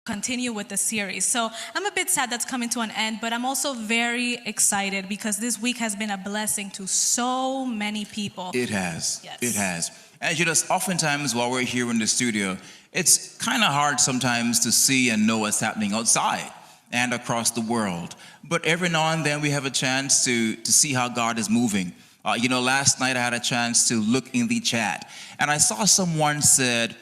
continue with the series. So I'm a bit sad that's coming to an end, but I'm also very excited because this week has been a blessing to so many people. It has. Yes. It has. And oftentimes while we're here in the studio, it's kind of hard sometimes to see and know what's happening outside and across the world. But every now and then we have a chance to see how God is moving. Last night I had a chance to look in the chat, and I saw someone said,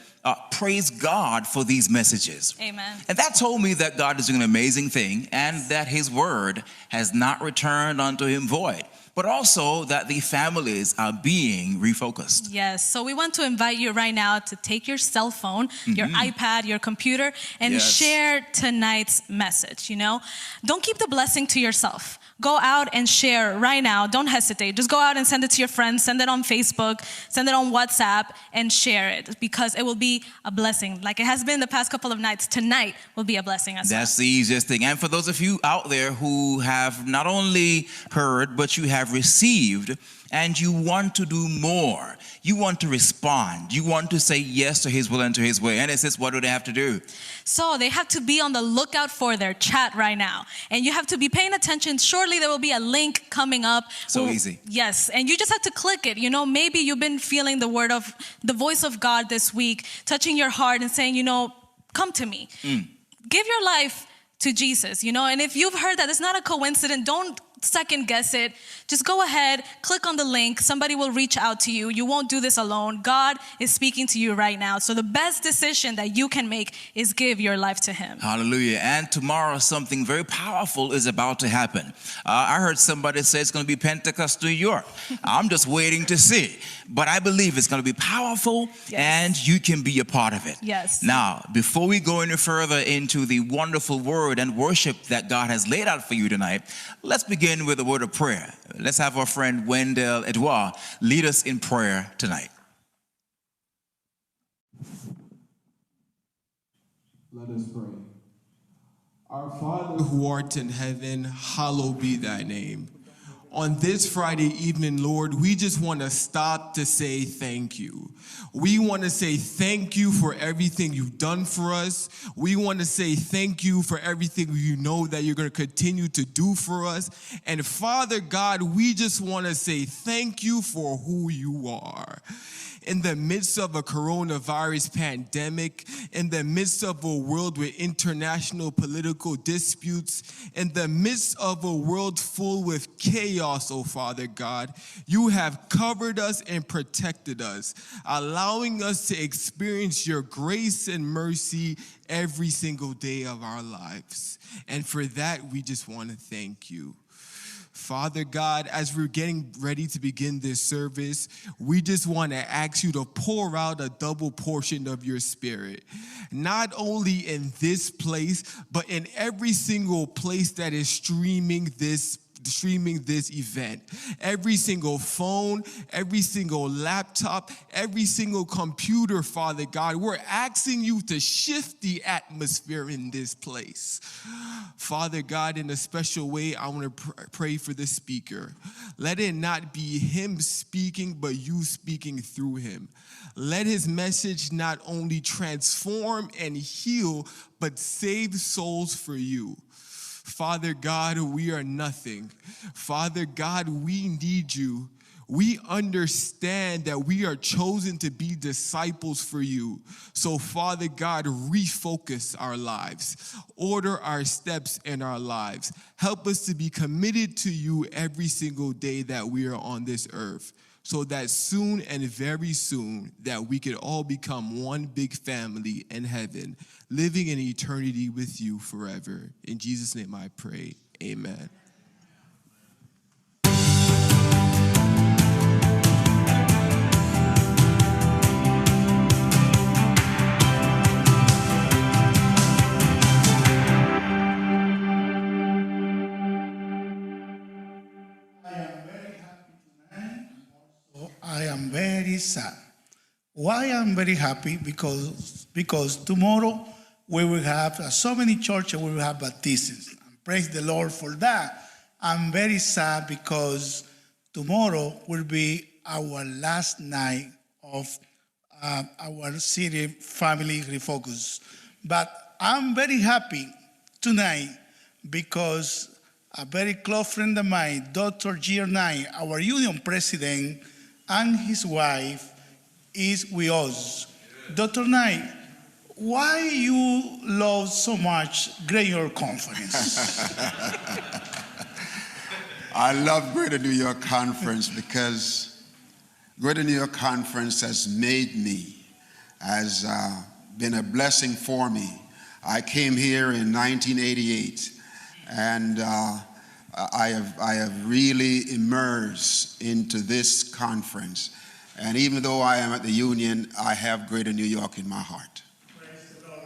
praise God for these messages. Amen. And that told me that God is doing an amazing thing and that his word has not returned unto him void, but also that the families are being refocused. Yes, so we want to invite you right now to take your cell phone, your iPad, your computer, and share tonight's message, Don't keep the blessing to yourself. Go out and share right now. Don't hesitate. Just go out and send it to your friends. Send it on Facebook. Send it on WhatsApp and share it because it will be a blessing. Like it has been the past couple of nights, tonight will be a blessing as well. That's the easiest thing. And for those of you out there who have not only heard, but you have received, and you want to do more, you want to respond, you want to say yes to his will and to his way. And it says, what do they have to do? So they have to be on the lookout for their chat right now. And you have to be paying attention. Shortly, there will be a link coming up. So easy. Yes, and you just have to click it. Maybe you've been feeling the voice of God this week, touching your heart and saying, come to me. Give your life to Jesus, and if you've heard that, it's not a coincidence. Don't second guess it. Just go ahead, click on the link. Somebody will reach out to you. You won't do this alone. God is speaking to you right now. So the best decision that you can make is give your life to him. Hallelujah. And tomorrow something very powerful is about to happen. I heard somebody say it's going to be Pentecost New York. I'm just waiting to see. But I believe it's going to be powerful, and you can be a part of it. Yes. Now, before we go any further into the wonderful word and worship that God has laid out for you tonight, let's begin with a word of prayer. Let's have our friend Wendell Edouard lead us in prayer tonight. Let us pray. Our Father who art in heaven, hallowed be thy name. On this Friday evening, Lord, we just want to stop to say thank you. We want to say thank you for everything you've done for us. We want to say thank you for everything that you're going to continue to do for us. And Father God, we just want to say thank you for who you are. In the midst of a coronavirus pandemic, in the midst of a world with international political disputes, in the midst of a world full with chaos, oh Father God, you have covered us and protected us, allowing us to experience your grace and mercy every single day of our lives. And for that, we just want to thank you. Father God, as we're getting ready to begin this service, we just want to ask you to pour out a double portion of your spirit, not only in this place, but in every single place that is streaming this event. Every single phone, every single laptop, every single computer, Father God, we're asking you to shift the atmosphere in this place. Father God, in a special way, I want to pray for the speaker. Let it not be him speaking, but you speaking through him. Let his message not only transform and heal, but save souls for you. Father God, we are nothing. Father God, we need you. We understand that we are chosen to be disciples for you. So, Father God, refocus our lives. Order our steps in our lives. Help us to be committed to you every single day that we are on this earth, so that soon and very soon that we could all become one big family in heaven, living in eternity with you forever. In Jesus' name I pray, amen. I am very sad. Why I'm very happy? Because tomorrow we will have so many churches, we will have baptisms. And praise the Lord for that. I'm very sad because tomorrow will be our last night of our city family refocus. But I'm very happy tonight because a very close friend of mine, Dr. Giernai, our union president, and his wife is with us. Dr. Knight, why you love so much Great New York Conference? I love Greater New York Conference because Greater New York Conference has made me, has been a blessing for me. I came here in 1988, and I have really immersed into this conference. And even though I am at the Union, I have Greater New York in my heart. Praise the Lord.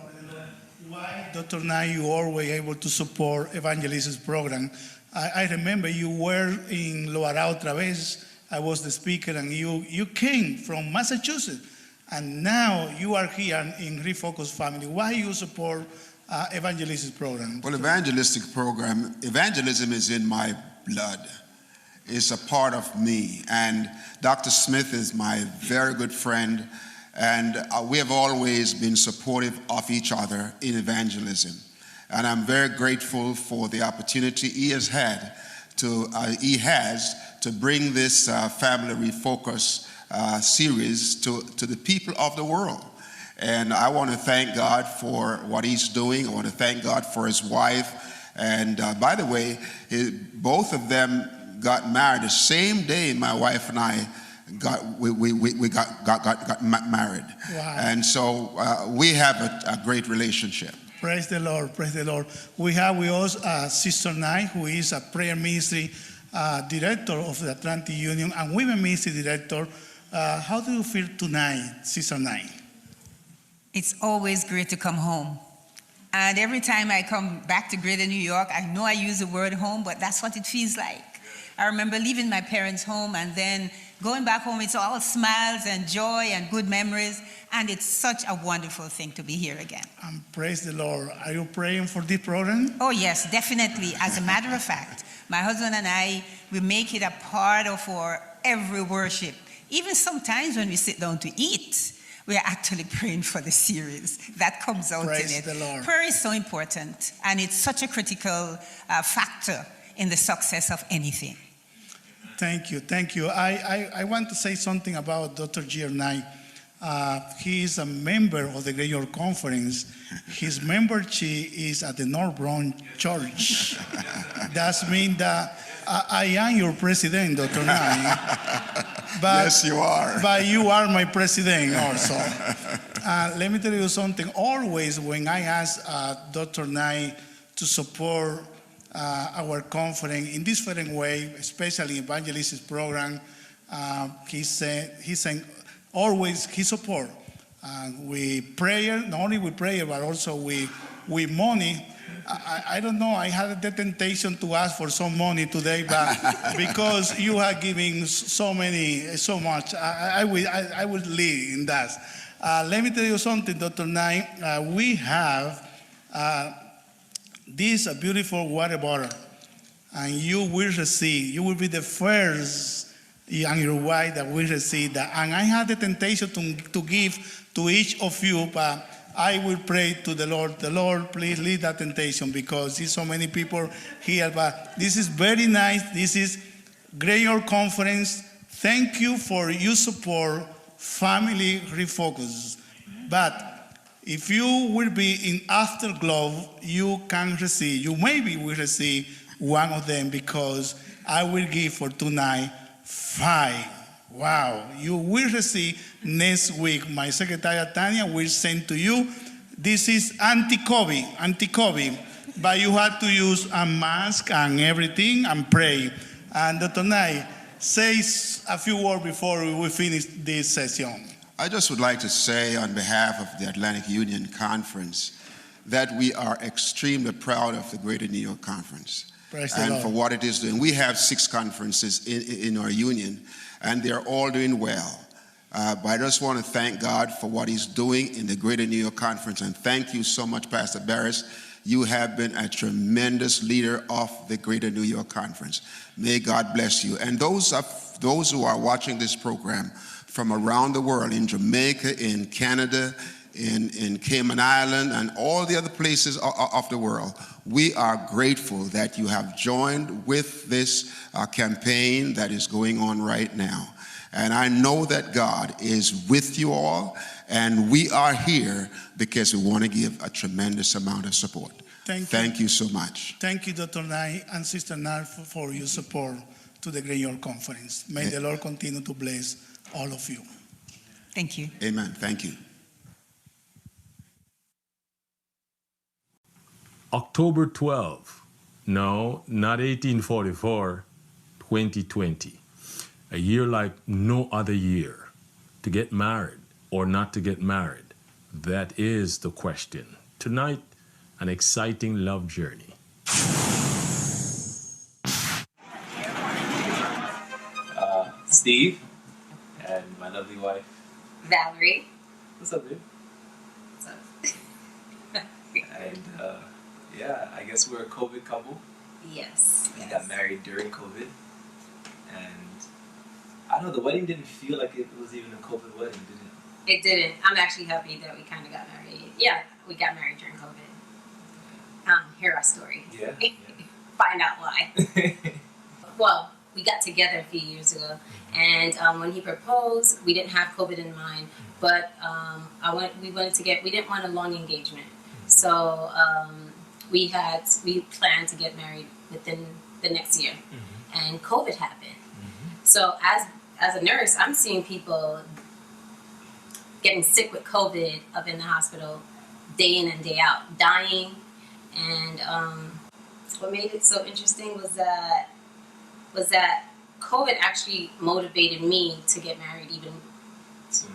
Why, Dr. Knight, you always able to support evangelism program? I remember you were in Lo Hará Otra Vez. I was the speaker, and you came from Massachusetts, and now you are here in Refocus family. Why you support evangelism program? Well, evangelism is in my blood. It's a part of me. And Dr. Smith is my very good friend, and we have always been supportive of each other in evangelism. And I'm very grateful for the opportunity he has to bring this Family Refocus series to the people of the world. And I want to thank God for what he's doing. I want to thank God for his wife. And by the way, both of them got married the same day my wife and I got married. Wow. And so we have a great relationship. Praise the Lord, praise the Lord. We have with us Sister Knight, who is a prayer ministry director of the Atlantic Union and women ministry director. How do you feel tonight, Sister Knight? It's always great to come home. And every time I come back to Greater New York, I know I use the word home, but that's what it feels like. I remember leaving my parents' home and then going back home. It's all smiles and joy and good memories. And it's such a wonderful thing to be here again. Praise the Lord. Are you praying for this program? Oh, yes, definitely. As a matter of fact, my husband and I, we make it a part of our every worship. Even sometimes when we sit down to eat, we are actually praying for the series. That comes out Praise in it. the Lord. Prayer is so important, and it's such a critical factor in the success of anything. Thank you, thank you. I want to say something about Dr. Giernai. He is a member of the Great York Conference. His membership is at the North Bronx Church. That means that I am your president, Dr. Nye. But, Yes, you are. But you are my president also. Let me tell you something. Always when I ask Dr. Nye to support our conference in this different way, especially evangelism program, he said always his support. We prayer, not only with prayer, but also with money. I don't know, I had the temptation to ask for some money today, but because you are giving so much, I will leave in that. Let me tell you something, Dr. Knight. We have this beautiful water bottle, and you will be the first and your wife that will receive that. And I had the temptation to give to each of you, but I will pray to the Lord. The Lord, please lead that temptation, because there's so many people here. But this is very nice. This is Great York Conference. Thank you for your support, Family Refocus. But if you will be in Afterglow, you maybe will receive one of them, because I will give for tonight 5. Wow. You will receive next week. My secretary Tanya will send to you. This is anti-COVID, but you have to use a mask and everything and pray. And Dr. Nye, say a few words before we finish this session. I just would like to say on behalf of the Atlantic Union Conference that we are extremely proud of the Greater New York Conference. Praise the and Lord. for what it is doing. We have 6 conferences in our union, and they're all doing well. But I just want to thank God for what he's doing in the Greater New York Conference. And thank you so much, Pastor Barris. You have been a tremendous leader of the Greater New York Conference. May God bless you. And those who are watching this program from around the world, in Jamaica, in Canada, in Cayman Island and all the other places of the world. We are grateful that you have joined with this campaign that is going on right now. And I know that God is with you all, and we are here because we want to give a tremendous amount of support. Thank you so much. Thank you, Dr. Nye and Sister Nar, for your support to the Great York Conference. May the Lord continue to bless all of you. Thank you. Amen. Thank you. October 12, no, not 1844, 2020. A year like no other year. To get married or not to get married, that is the question. Tonight, an exciting love journey. Steve and my lovely wife, Valerie. what's up, dude? What's up? And yeah, I guess we're a COVID couple. Yes. We got married during COVID, and I don't know, the wedding didn't feel like it was even a COVID wedding, did it? It didn't. I'm actually happy that we kind of got married. Yeah, we got married during COVID. Hear our story. Yeah. Find out why. Well, we got together a few years ago, and when he proposed, we didn't have COVID in mind, but we didn't want a long engagement, so we planned to get married within the next year, and COVID happened. So as a nurse, I'm seeing people getting sick with COVID up in the hospital day in and day out, dying, and what made it so interesting was that COVID actually motivated me to get married even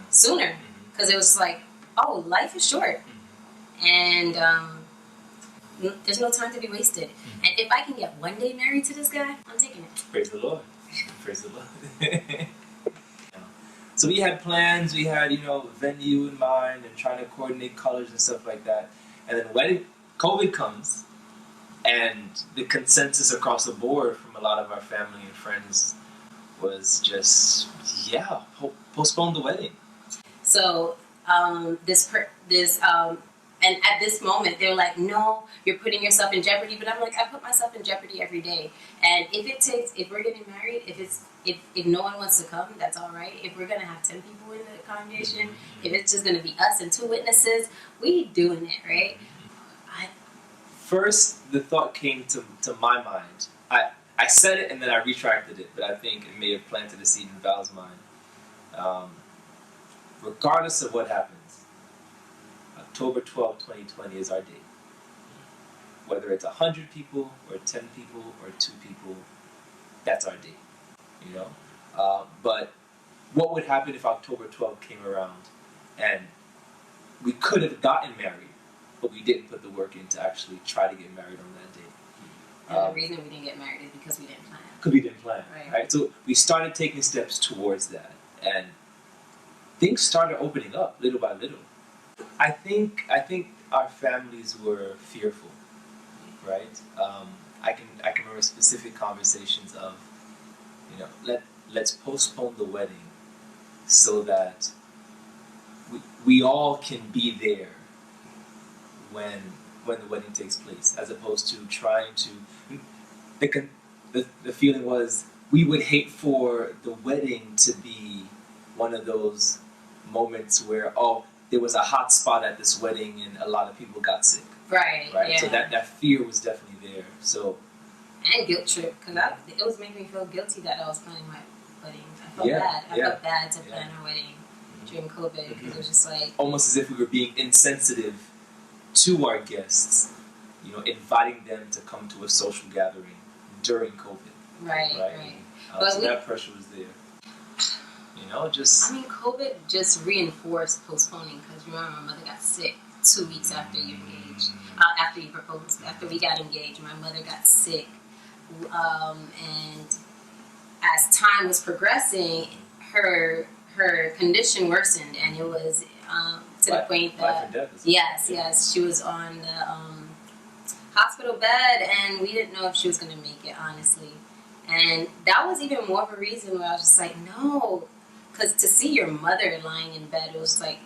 sooner, because it was like, oh, life is short, and there's no time to be wasted. And if I can get one day married to this guy, I'm taking it. Praise the Lord. Praise the Lord. So we had plans, we had, venue in mind and trying to coordinate colors and stuff like that. And then when COVID comes, and the consensus across the board from a lot of our family and friends was just, postpone the wedding. So and at this moment, they're like, no, you're putting yourself in jeopardy. But I'm like, I put myself in jeopardy every day. And if we're getting married, if no one wants to come, that's all right. If we're going to have 10 people in the congregation, if it's just going to be us and 2 witnesses, we doing it, right? First, the thought came to my mind. I said it and then I retracted it, but I think it may have planted a seed in Val's mind. Regardless of what happens, October 12, 2020 is our date. Whether it's 100 people or 10 people or 2 people, that's our date. But what would happen if October 12 came around and we could have gotten married, but we didn't put the work in to actually try to get married on that date? And the reason we didn't get married is because we didn't plan. Because we didn't plan, Right. right? So we started taking steps towards that, and things started opening up little by little. I think our families were fearful, right? I can remember specific conversations of, let's postpone the wedding so that we all can be there when the wedding takes place, as opposed to trying to. The feeling was we would hate for the wedding to be one of those moments where there was a hot spot at this wedding and a lot of people got sick. Right. Yeah. So that fear was definitely there. So. And guilt trip, because it was making me feel guilty that I was planning my wedding. I felt bad. I felt bad to plan our wedding during COVID, because it was just like almost as if we were being insensitive to our guests, inviting them to come to a social gathering during COVID. Right. So that pressure was there. COVID just reinforced postponing, because remember, my mother got sick 2 weeks after you engaged, after you proposed, after we got engaged. My mother got sick, and as time was progressing, her condition worsened, and it was to the point that life and death. Yes, she was on the hospital bed, and we didn't know if she was going to make it, honestly. And that was even more of a reason where I was just like, no, because to see your mother lying in bed, it was like,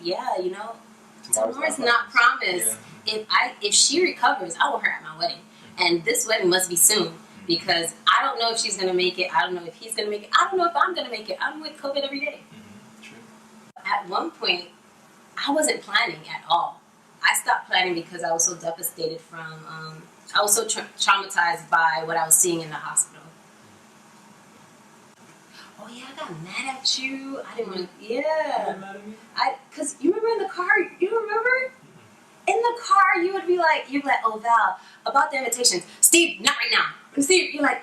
Tomorrow's not promised. If she recovers, I want her at my wedding. And this wedding must be soon because I don't know if she's gonna make it. I don't know if he's gonna make it. I don't know if I'm gonna make it. I'm with COVID every day. True. At one point, I wasn't planning at all. I stopped planning because I was so devastated from. I was so traumatized by what I was seeing in the hospital. Oh yeah, I got mad at you. I didn't want to. Yeah. Mad at me? Cause you remember in the car. You remember? In the car, you'd be like, oh Val, about the invitations. Steve, not right now. And Steve, you're like,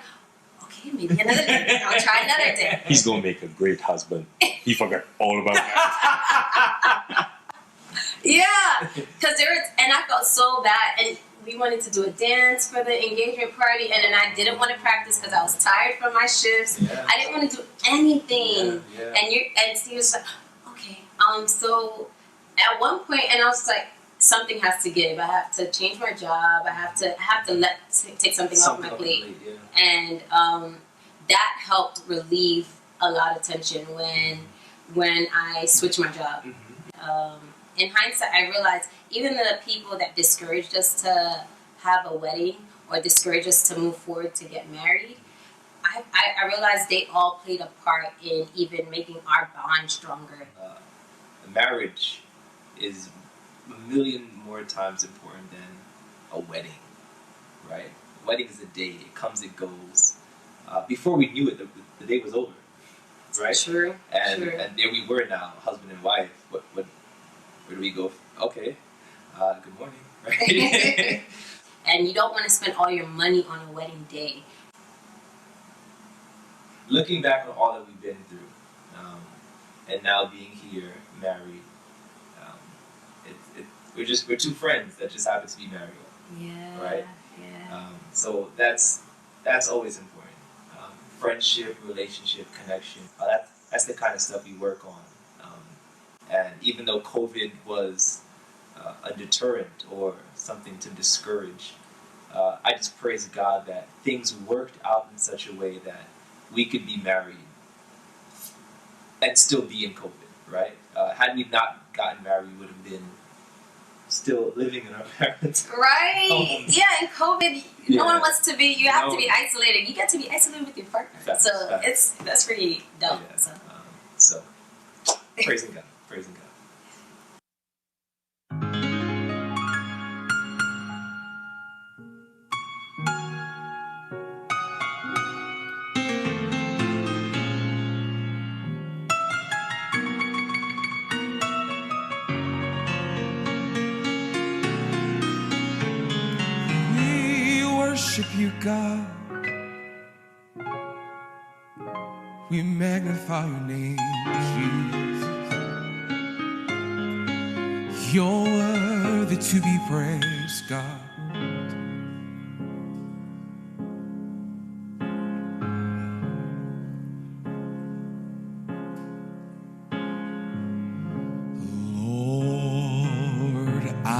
okay, maybe another day. I'll try another day. He's gonna make a great husband. He forgot all about that. Yeah, because and I felt so bad, and we wanted to do a dance for the engagement party, and then I didn't want to practice because I was tired from my shifts. Yeah. I didn't want to do anything, Yeah. and Steve was like, okay, so at one point, and I was like, something has to give. I have to change my job. I have to take something off my plate, and that helped relieve a lot of tension when I switched my job. In hindsight, I realized even the people that discouraged us to have a wedding or discouraged us to move forward to get married, I realized they all played a part in even making our bond stronger. Marriage is a million more times important than a wedding, right? A wedding is a day. It comes, it goes. Before we knew it, the day was over, right? True. And there we were now, husband and wife. Where do we go? Okay. Good morning, right? And you don't want to spend all your money on a wedding day. Looking back on all that we've been through, and now being here, married, we're two friends that just happen to be married. Yeah. Right? Yeah. So that's always important. Friendship, relationship, connection. That's the kind of stuff we work on. And even though COVID was a deterrent or something to discourage, I just praise God that things worked out in such a way that we could be married and still be in COVID, right? Had we not gotten married, we would have been still living in our parents' Right? homes. Yeah, in COVID, Yeah. no one wants to be, you have to No. be isolated. You get to be isolated with your partner. Facts, So facts. that's pretty dope. Yeah. So. So, praising God. Praising God. We worship you, God. We magnify your name, Jesus. You're worthy to be praised, God. Lord, I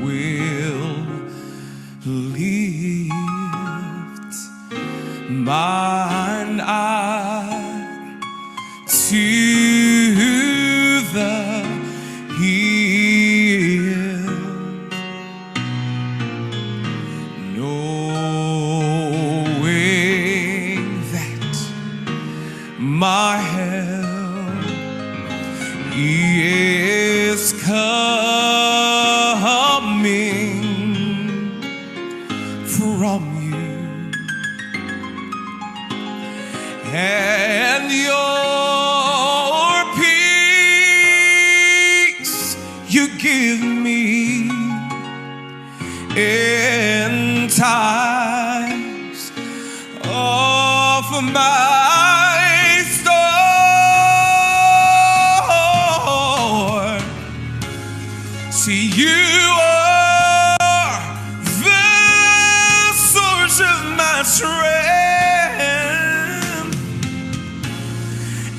will lift mine eye to the hill, knowing that my help is coming from you, and your peace you give me in times of my storm. See, you are the source of my strength,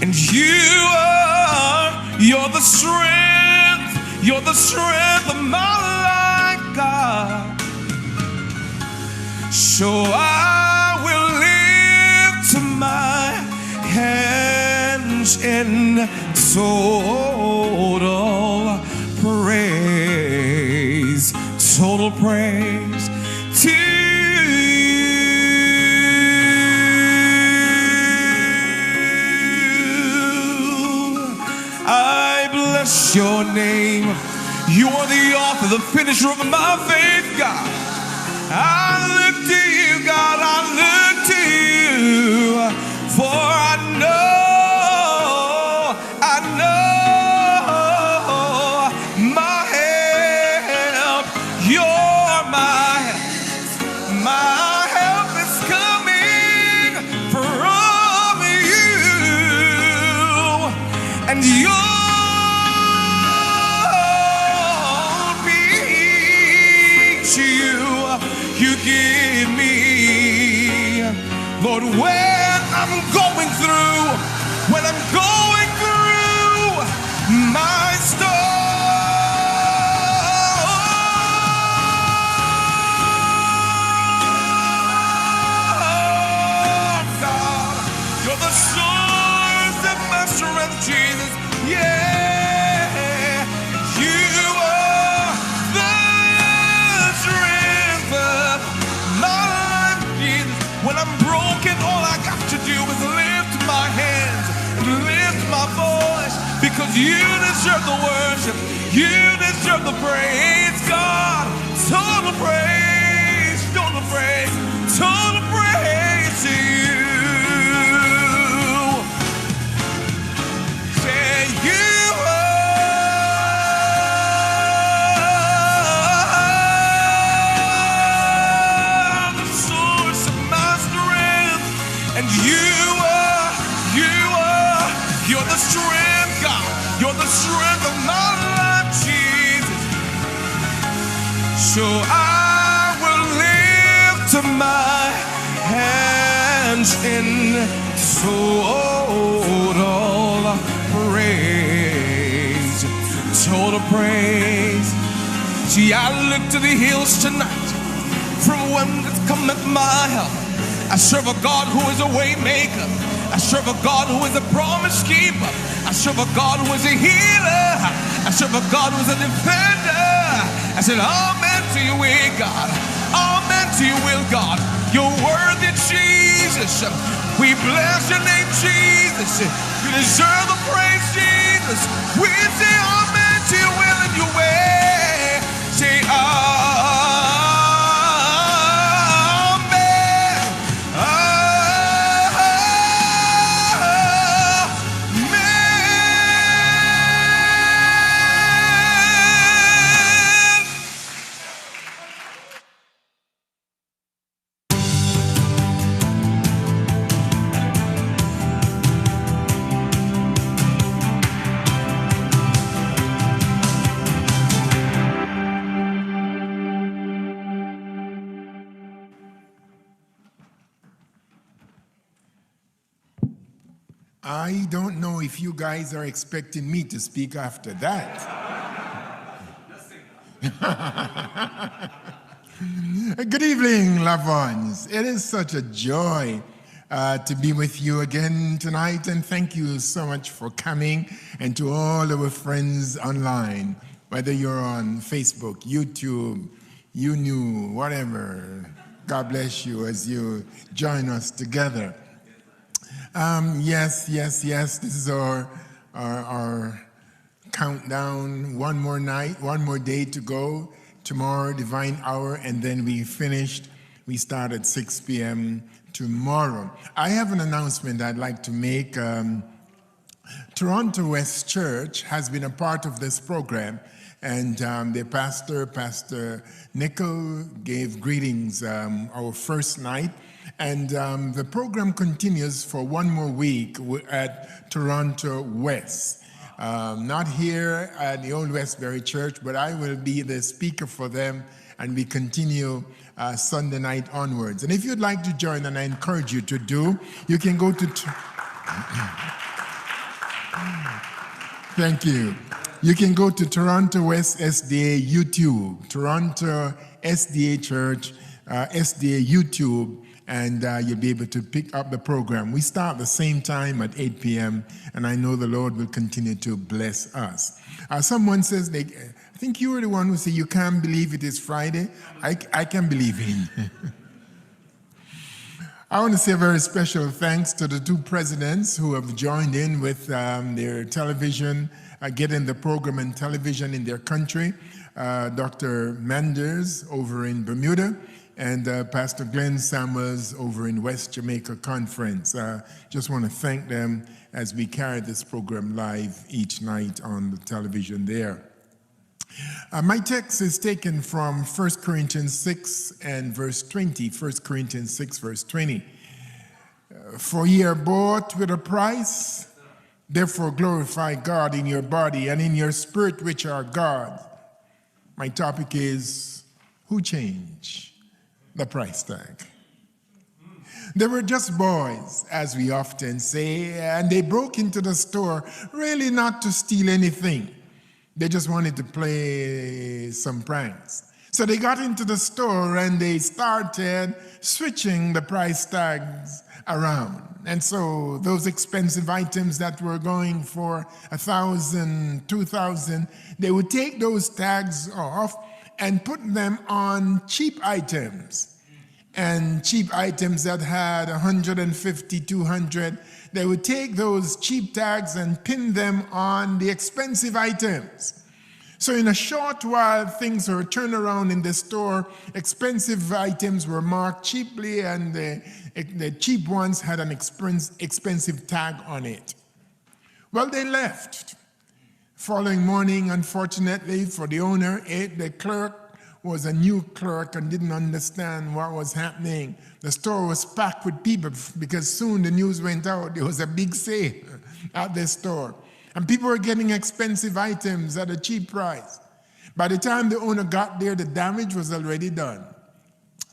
and you're the strength of my life, God. So I will lift my hands in total praise total praise to you. I bless your name. You are the author, the finisher of my faith, God. I look to you, God, I look to you, for I know my help, you're my help is coming from you, and your peace you give me. Lord, when I'm going through my storm, God, you're the source of my strength, Jesus. Yeah, you are the strength of my life, Jesus. When I'm broken, all I got to do is lift my hands and lift my voice, because you deserve the worship, you deserve the praise, God. Total praise, total praise, total praise to you. Say you are the source of my strength, and you're the strength, God. You're the strength of my life, Jesus. So I will lift my hands in total praise. Total praise. See, I look to the hills tonight, from whence cometh my help. I serve a God who is a way maker. I serve a God who is a promise keeper. I serve a God who is a healer. I serve a God who is a defender. I said, amen to your will, God. Amen to your will, God. You're worthy, Jesus. We bless your name, Jesus. You deserve the praise, Jesus. We say amen to your will and your way. Say amen. I don't know if you guys are expecting me to speak after that. Good evening, loved ones. It is such a joy to be with you again tonight, and thank you so much for coming, and to all our friends online, whether you're on Facebook, YouTube, YouNew, whatever. God bless you as you join us together. Yes. This is our countdown. One more night, one more day to go. Tomorrow, divine hour, and then we finished. We start at 6 p.m. tomorrow. I have an announcement I'd like to make. Toronto West Church has been a part of this program, and their Pastor Nickel, gave greetings our first night. And the program continues for one more week at Toronto West. Not here at the Old Westbury Church, but I will be the speaker for them, and we continue Sunday night onwards. And if you'd like to join, and I encourage you to do, you can go to... Thank you. You can go to Toronto West SDA YouTube, Toronto SDA Church, SDA YouTube, and you'll be able to pick up the program. We start the same time at 8 p.m., and I know the Lord will continue to bless us. Someone says they I think you were the one who said you can't believe it is Friday. I can believe it. I want to say a very special thanks to the two presidents who have joined in with their television, getting the program and television in their country. Dr. Manders over in Bermuda and Pastor Glenn Samuels over in West Jamaica Conference. Just want to thank them as we carry this program live each night on the television there. My text is taken from 1 Corinthians 6 and verse 20. 1 Corinthians 6 verse 20. For ye are bought with a price, therefore glorify God in your body and in your spirit which are God. My topic is, who changed the price tag? They were just boys, as we often say, and they broke into the store really not to steal anything. They just wanted to play some pranks. So they got into the store and they started switching the price tags around. And so those expensive items that were going for $1,000, $2,000, they would take those tags off and put them on cheap items. And cheap items that had 150, 200, they would take those cheap tags and pin them on the expensive items. So in a short while, things were turned around in the store. Expensive items were marked cheaply, and the cheap ones had an expensive tag on it. Well, they left. Following morning, unfortunately for the owner, the clerk was a new clerk and didn't understand what was happening. The store was packed with people because soon the news went out. There was a big sale at the store. And people were getting expensive items at a cheap price. By the time the owner got there, the damage was already done.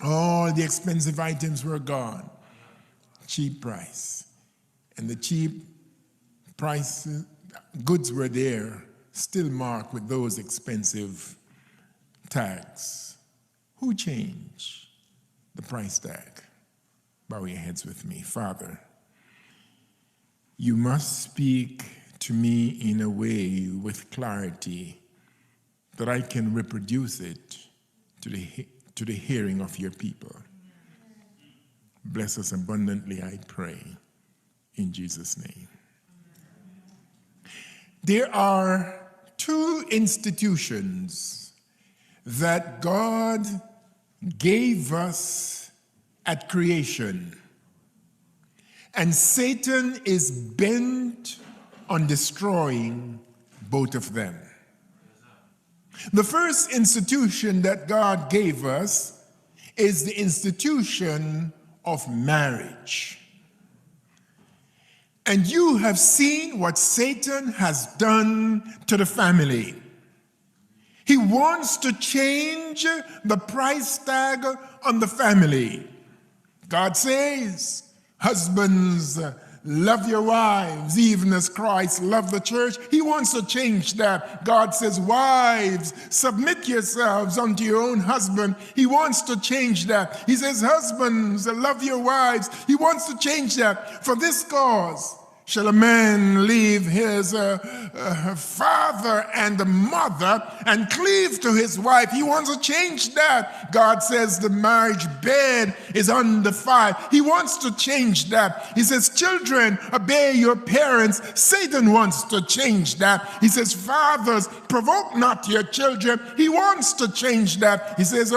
All the expensive items were gone. Cheap price. And the cheap price goods were there, still marked with those expensive tags. Who changed the price tag? Bow your heads with me. Father, you must speak to me in a way with clarity that I can reproduce it to the hearing of your people. Bless us abundantly, I pray, in Jesus' name. There are two institutions that God gave us at creation, and Satan is bent on destroying both of them. The first institution that God gave us is the institution of marriage. And you have seen what Satan has done to the family. He wants to change the price tag on the family. God says, husbands, love your wives, even as Christ loved the church. He wants to change that. God says, wives, submit yourselves unto your own husband. He wants to change that. He says, husbands, love your wives. He wants to change that. For this cause shall a man leave his father and mother and cleave to his wife. He wants to change that. God says the marriage bed is undefiled. He wants to change that. He says, children, obey your parents. Satan wants to change that. He says, fathers, provoke not your children. He wants to change that. He says,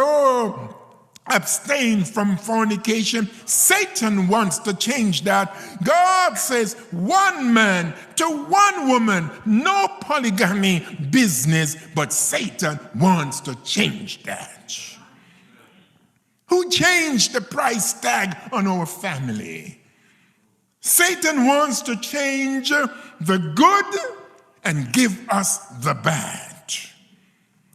abstain from fornication. Satan wants to change that. God says one man to one woman, no polygamy business, but Satan wants to change that. Who changed the price tag on our family? Satan wants to change the good and give us the bad.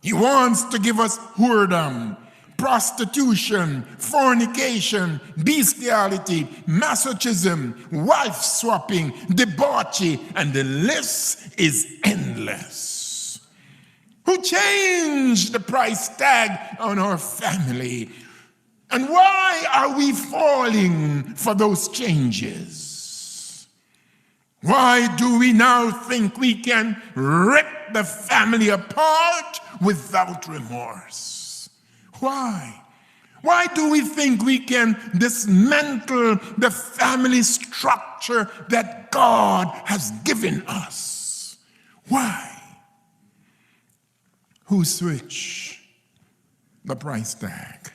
He wants to give us whoredom, prostitution, fornication, bestiality, masochism, wife swapping, debauchery, and the list is endless. Who changed the price tag on our family? And why are we falling for those changes? Why do we now think we can rip the family apart without remorse. Why? Why do we think we can dismantle the family structure that God has given us? Why? Who switched the price tag?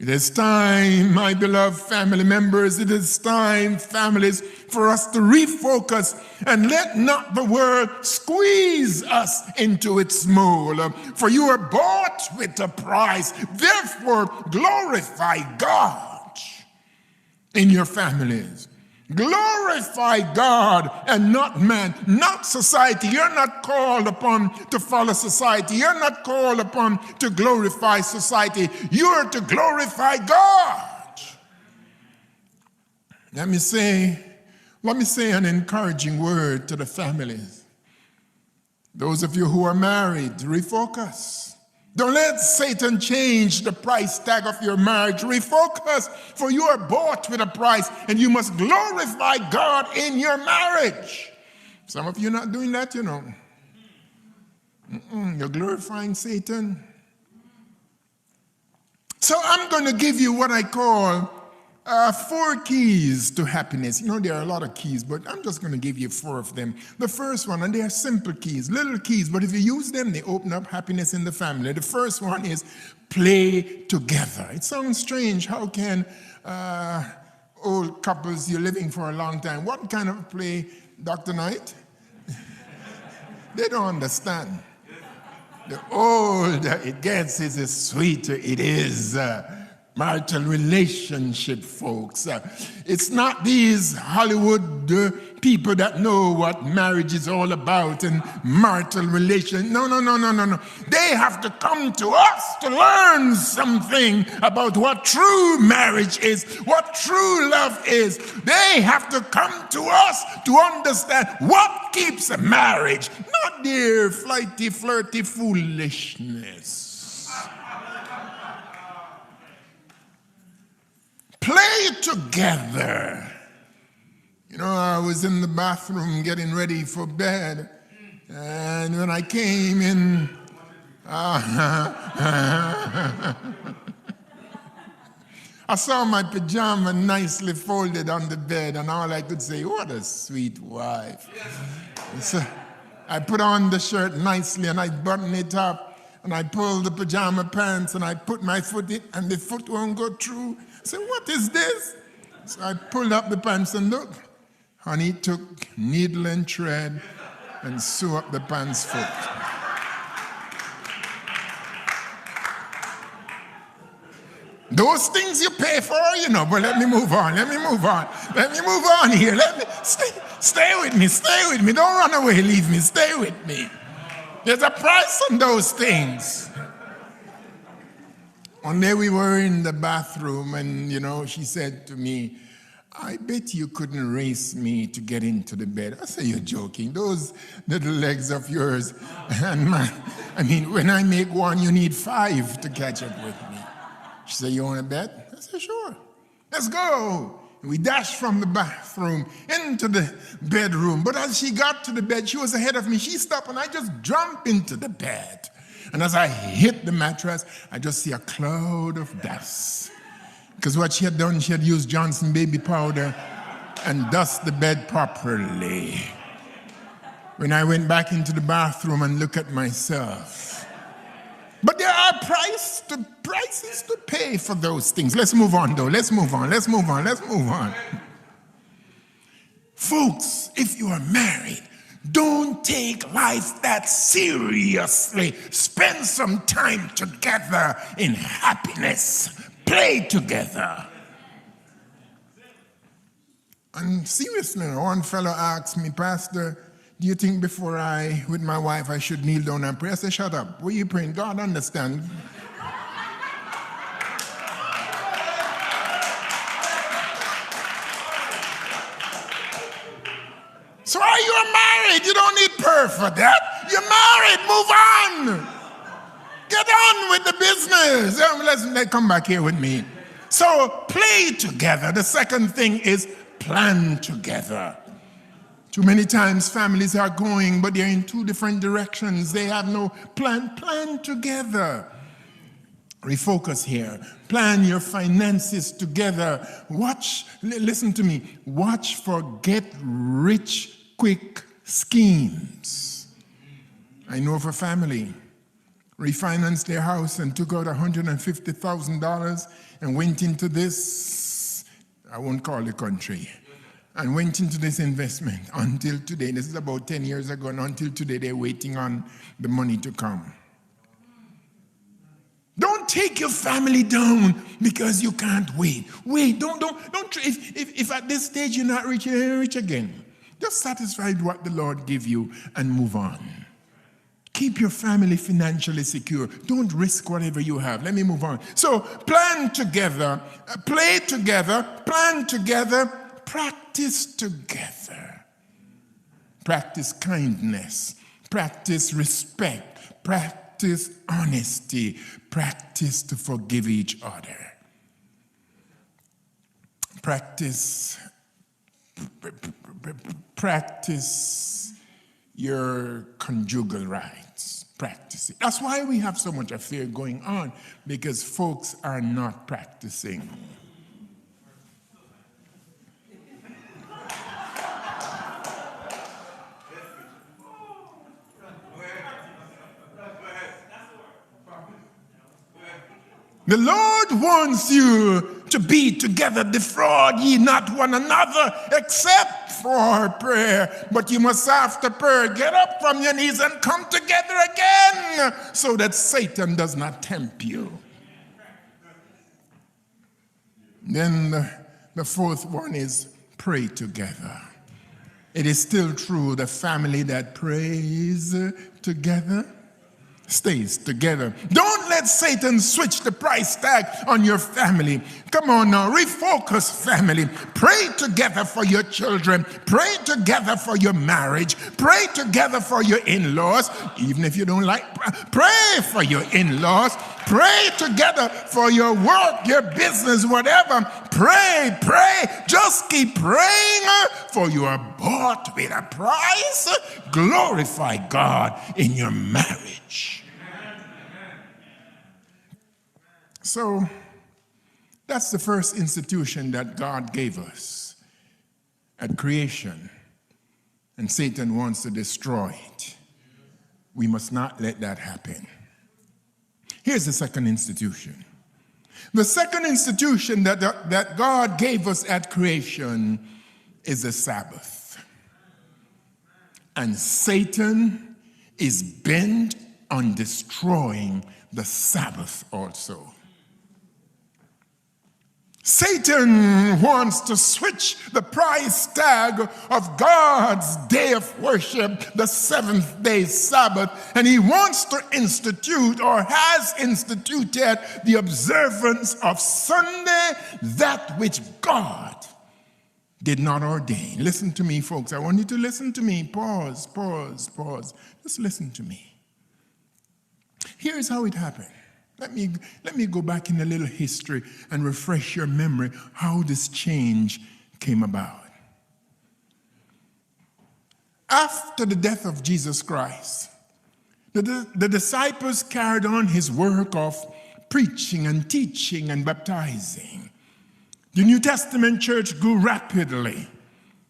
It is time, my beloved family members, it is time, families, for us to refocus and let not the world squeeze us into its mold. For you are bought with a price. Therefore, glorify God in your families. Glorify God and not man, not society. You're not called upon to follow society. You're not called upon to glorify society. You're to glorify God. Let me say an encouraging word to the families. Those of you who are married, refocus. Don't let Satan change the price tag of your marriage. Refocus, for you are bought with a price, and you must glorify God in your marriage. Some of you are not doing that, you know. You're glorifying Satan. So I'm going to give you what I call 4 keys to happiness. You know, there are a lot of keys, but I'm just going to give you 4 of them. The first one, and they are simple keys, little keys, but if you use them, they open up happiness in the family. The first one is play together. It sounds strange. How can old couples, you're living for a long time, what kind of play, Dr. Knight? They don't understand. The older it gets, the sweeter it is. Marital relationship, folks. It's not these Hollywood people that know what marriage is all about and marital relation. No. They have to come to us to learn something about what true marriage is, what true love is. They have to come to us to understand what keeps a marriage, not their flighty, flirty foolishness. Play together. You know, I was in the bathroom getting ready for bed, and when I came in, I saw my pajama nicely folded on the bed, and all I could say, what a sweet wife. So I put on the shirt nicely, and I buttoned it up, and I pulled the pajama pants, and I put my foot in, and the foot won't go through. I said, what is this? So I pulled up the pants and look. Honey took needle and thread and sew up the pants foot. Those things you pay for, you know, but let me move on here. Let me stay with me. Don't run away, leave me, stay with me. There's a price on those things. One day we were in the bathroom and, you know, she said to me, I bet you couldn't race me to get into the bed. I said, you're joking. Those little legs of yours. And when I make one, you need 5 to catch up with me. She said, you want to bet? I said, sure. Let's go. And we dashed from the bathroom into the bedroom. But as she got to the bed, she was ahead of me. She stopped and I just jumped into the bed. And as I hit the mattress, I just see a cloud of dust. Because what she had done, she had used Johnson baby powder and dust the bed properly. When I went back into the bathroom and looked at myself. But there are prices to pay for those things. Let's move on, though. Let's move on. Folks, if you are married, don't take life that seriously. Spend some time together in happiness. Play together. And seriously, one fellow asked me, Pastor, do you think before with my wife, I should kneel down and pray? I said, shut up. What are you praying? God understand. So are you married? You don't need prayer for that. You're married. Move on. Get on with the business. Let's come back here with me. So play together. The second thing is plan together. Too many times families are going, but they're in two different directions. They have no plan. Plan together. Refocus here. Plan your finances together. Listen to me. Watch for get-rich-quick schemes. I know of a family refinanced their house and took out $150,000 and went into this, I won't call the country, and went into this investment until today. This is about 10 years ago, and until today they're waiting on the money to come. Don't take your family down because you can't wait. Wait, don't. If at this stage you're not rich, you're rich again. Just satisfy what the Lord give you and move on. Keep your family financially secure. Don't risk whatever you have. Let me move on. So plan together, play together, plan together, practice together. Practice kindness, practice respect, practice honesty, practice to forgive each other. Practice your conjugal rights. Practice it. That's why we have so much affair going on, because folks are not practicing. The Lord wants you to be together. Defraud ye not one another, except for prayer. But you must, after prayer, get up from your knees and come together again, so that Satan does not tempt you. Then the fourth one is pray together. It is still true, the family that prays together stays together. Don't let Satan switch the price tag on your family. Come on now, refocus, family. Pray together for your children. Pray together for your marriage. Pray together for your in-laws. Even if you don't like, pray for your in-laws. Pray together for your work, your business, whatever. Pray. Just keep praying, for you are bought with a price. Glorify God in your marriage. So that's the first institution that God gave us at creation, and Satan wants to destroy it. We must not let that happen. Here's the second institution. The second institution that God gave us at creation is the Sabbath. And Satan is bent on destroying the Sabbath also. Satan wants to switch the price tag of God's day of worship, the seventh day Sabbath, and he wants to institute, or has instituted, the observance of Sunday, that which God did not ordain. Listen to me, folks. I want you to listen to me. Pause. Just listen to me. Here's how it happened. Let me go back in a little history and refresh your memory how this change came about. After the death of Jesus Christ, the disciples carried on his work of preaching and teaching and baptizing. The New Testament church grew rapidly.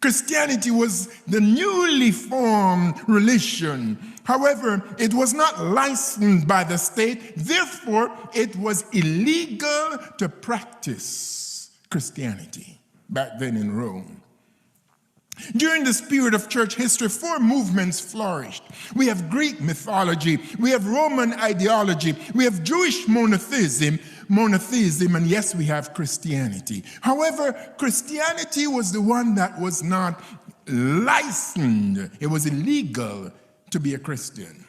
Christianity was the newly formed religion. However, it was not licensed by the state. Therefore, it was illegal to practice Christianity back then in Rome. During this period of church history, four movements flourished. We have Greek mythology, we have Roman ideology, we have Jewish monotheism, and yes, we have Christianity. However, Christianity was the one that was not licensed. It was illegal to be a Christian.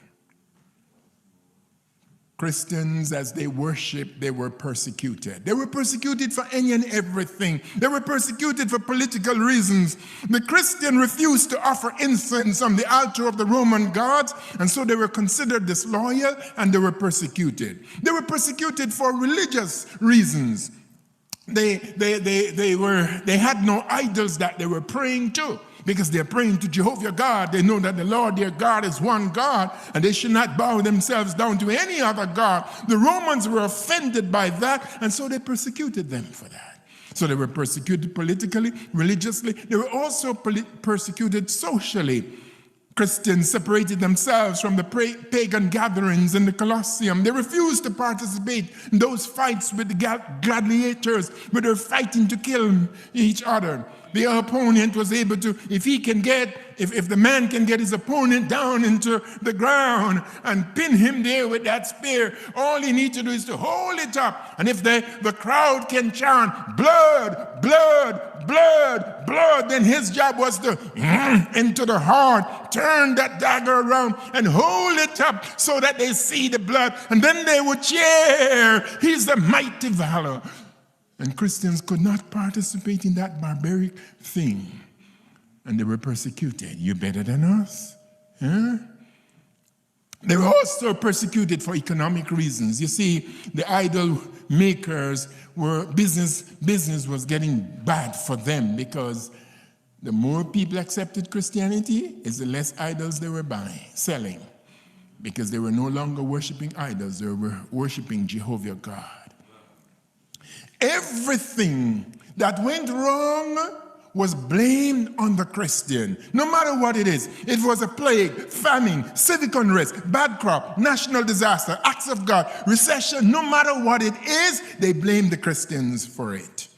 Christians, as they worshiped, they were persecuted. They were persecuted for any and everything. They were persecuted for political reasons. The Christian refused to offer incense on the altar of the Roman gods, and so they were considered disloyal, and they were persecuted. They were persecuted for religious reasons. They had no idols that they were praying to. because they're praying to Jehovah God. They know that the Lord their God is one God, and they should not bow themselves down to any other God. The Romans were offended by that, and so they persecuted them for that. So they were persecuted politically, religiously. They were also persecuted socially. Christians separated themselves from the pagan gatherings in the Colosseum. They refused to participate in those fights with the gladiators where they were fighting to kill each other. The opponent was able to, if the man can get his opponent down into the ground and pin him there with that spear, all he needs to do is to hold it up. And if the crowd can chant, blood, blood, blood, blood, then his job was to into the heart, turn that dagger around and hold it up so that they see the blood. And then they would cheer, he's the mighty valor. And Christians could not participate in that barbaric thing. And they were persecuted. You better than us? Huh? They were also persecuted for economic reasons. You see, the idol makers were, business was getting bad for them, because the more people accepted Christianity, the less idols they were selling. Because they were no longer worshiping idols, they were worshiping Jehovah God. Everything that went wrong was blamed on the Christian, no matter what it is. It was a plague, famine, civic unrest, bad crop, national disaster, acts of God, recession. No matter what it is, they blamed the Christians for it.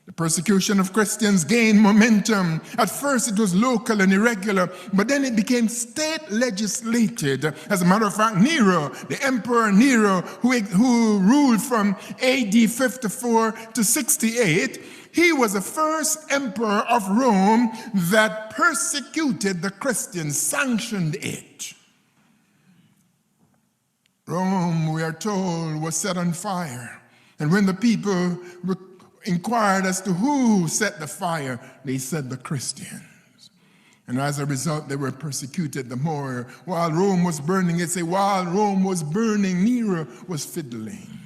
The persecution of Christians gained momentum. At first it was local and irregular, but then it became state legislated. As a matter of fact, Nero, the Emperor Nero, who ruled from AD 54 to 68, he was the first emperor of Rome that persecuted the Christians, sanctioned it. Rome, we are told, was set on fire. And when the people inquired as to who set the fire, they said the Christians. And as a result, they were persecuted the more. While Rome was burning, it say, while Rome was burning, Nero was fiddling.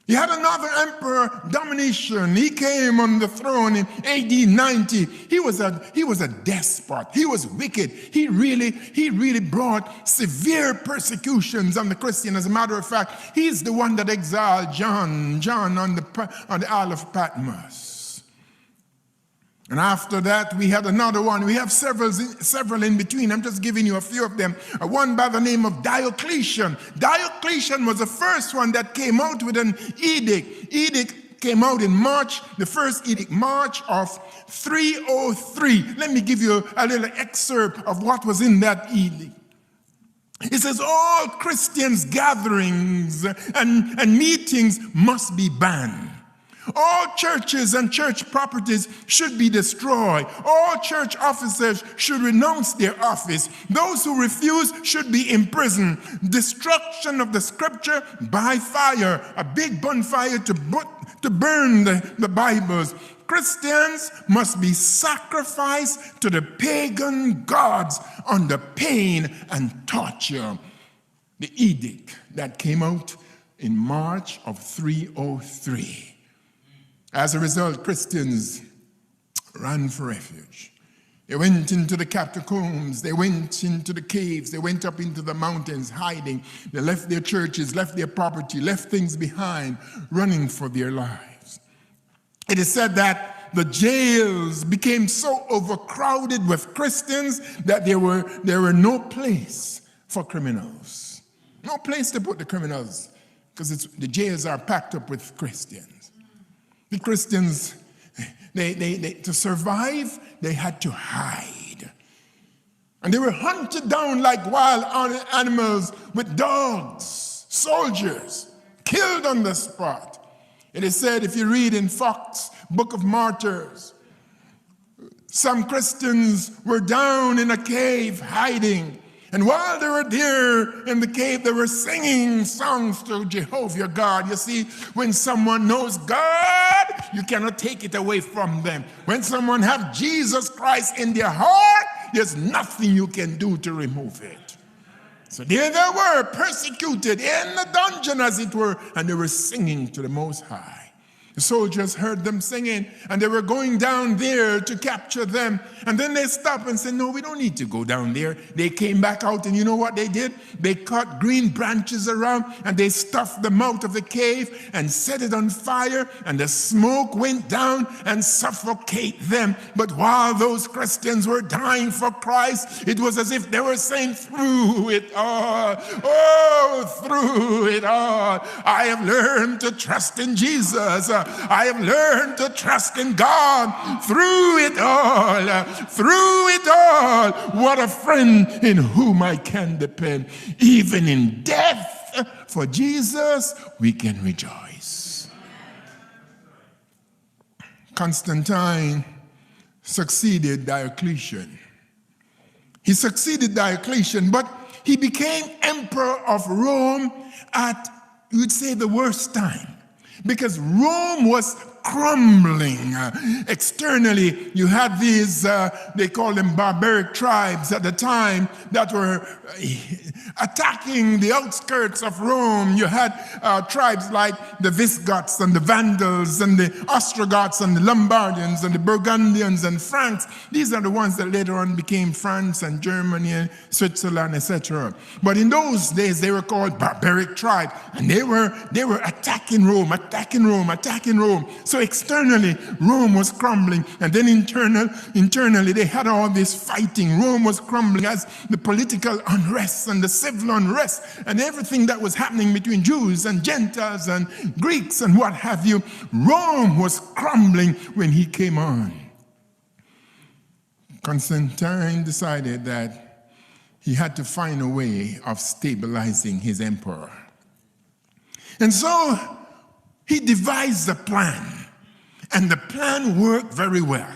You had another emperor, Domitian. He came on the throne in AD 90. He was a despot. He was wicked. He really brought severe persecutions on the Christian. As a matter of fact, he's the one that exiled John on the Isle of Patmos. And after that, we had another one. We have several in between. I'm just giving you a few of them. One by the name of Diocletian. Diocletian was the first one that came out with an edict. Edict came out in March, the first edict, March of 303. Let me give you a little excerpt of what was in that edict. It says, all Christians' gatherings and meetings must be banned. All churches and church properties should be destroyed. All church officers should renounce their office. Those who refuse should be imprisoned. Destruction of the scripture by fire, a big bonfire to burn the Bibles. Christians must be sacrificed to the pagan gods under pain and torture. The edict that came out in March of 303. As a result, Christians ran for refuge. They went into the catacombs, they went into the caves, they went up into the mountains hiding. They left their churches, left their property, left things behind, running for their lives. It is said that the jails became so overcrowded with Christians that there were no place for criminals. No place to put the criminals, because the jails are packed up with Christians. The Christians, they to survive, they had to hide. And they were hunted down like wild animals with dogs, soldiers, killed on the spot. It is said, if you read in Fox, Book of Martyrs, some Christians were down in a cave hiding. And while they were there in the cave, they were singing songs to Jehovah God. You see, when someone knows God, you cannot take it away from them. When someone has Jesus Christ in their heart, there's nothing you can do to remove it. So there they were, persecuted in the dungeon, as it were, and they were singing to the Most High. The soldiers heard them singing, and they were going down there to capture them. And then they stopped and said, no, we don't need to go down there. They came back out, and you know what they did? They cut green branches around, and they stuffed them out of the cave and set it on fire, and the smoke went down and suffocated them. But while those Christians were dying for Christ, it was as if they were saying, through it all, oh, through it all, I have learned to trust in Jesus. I have learned to trust in God through it all. Through it all, what a friend in whom I can depend. Even in death, for Jesus, we can rejoice. Constantine succeeded Diocletian. He succeeded Diocletian, but he became emperor of Rome at, you would say, the worst time. Because Rome was crumbling. Externally, you had these, they call them barbaric tribes at the time that were attacking the outskirts of Rome. You had tribes like the Visigoths and the Vandals and the Ostrogoths and the Lombardians and the Burgundians and Franks. These are the ones that later on became France and Germany and Switzerland, etc. But in those days, they were called barbaric tribes, and they were attacking Rome. So externally, Rome was crumbling, and then internally, they had all this fighting. Rome was crumbling as the political unrest and the civil unrest and everything that was happening between Jews and Gentiles and Greeks and what have you. Rome was crumbling when he came on. Constantine decided that he had to find a way of stabilizing his emperor. And so he devised a plan, and the plan worked very well.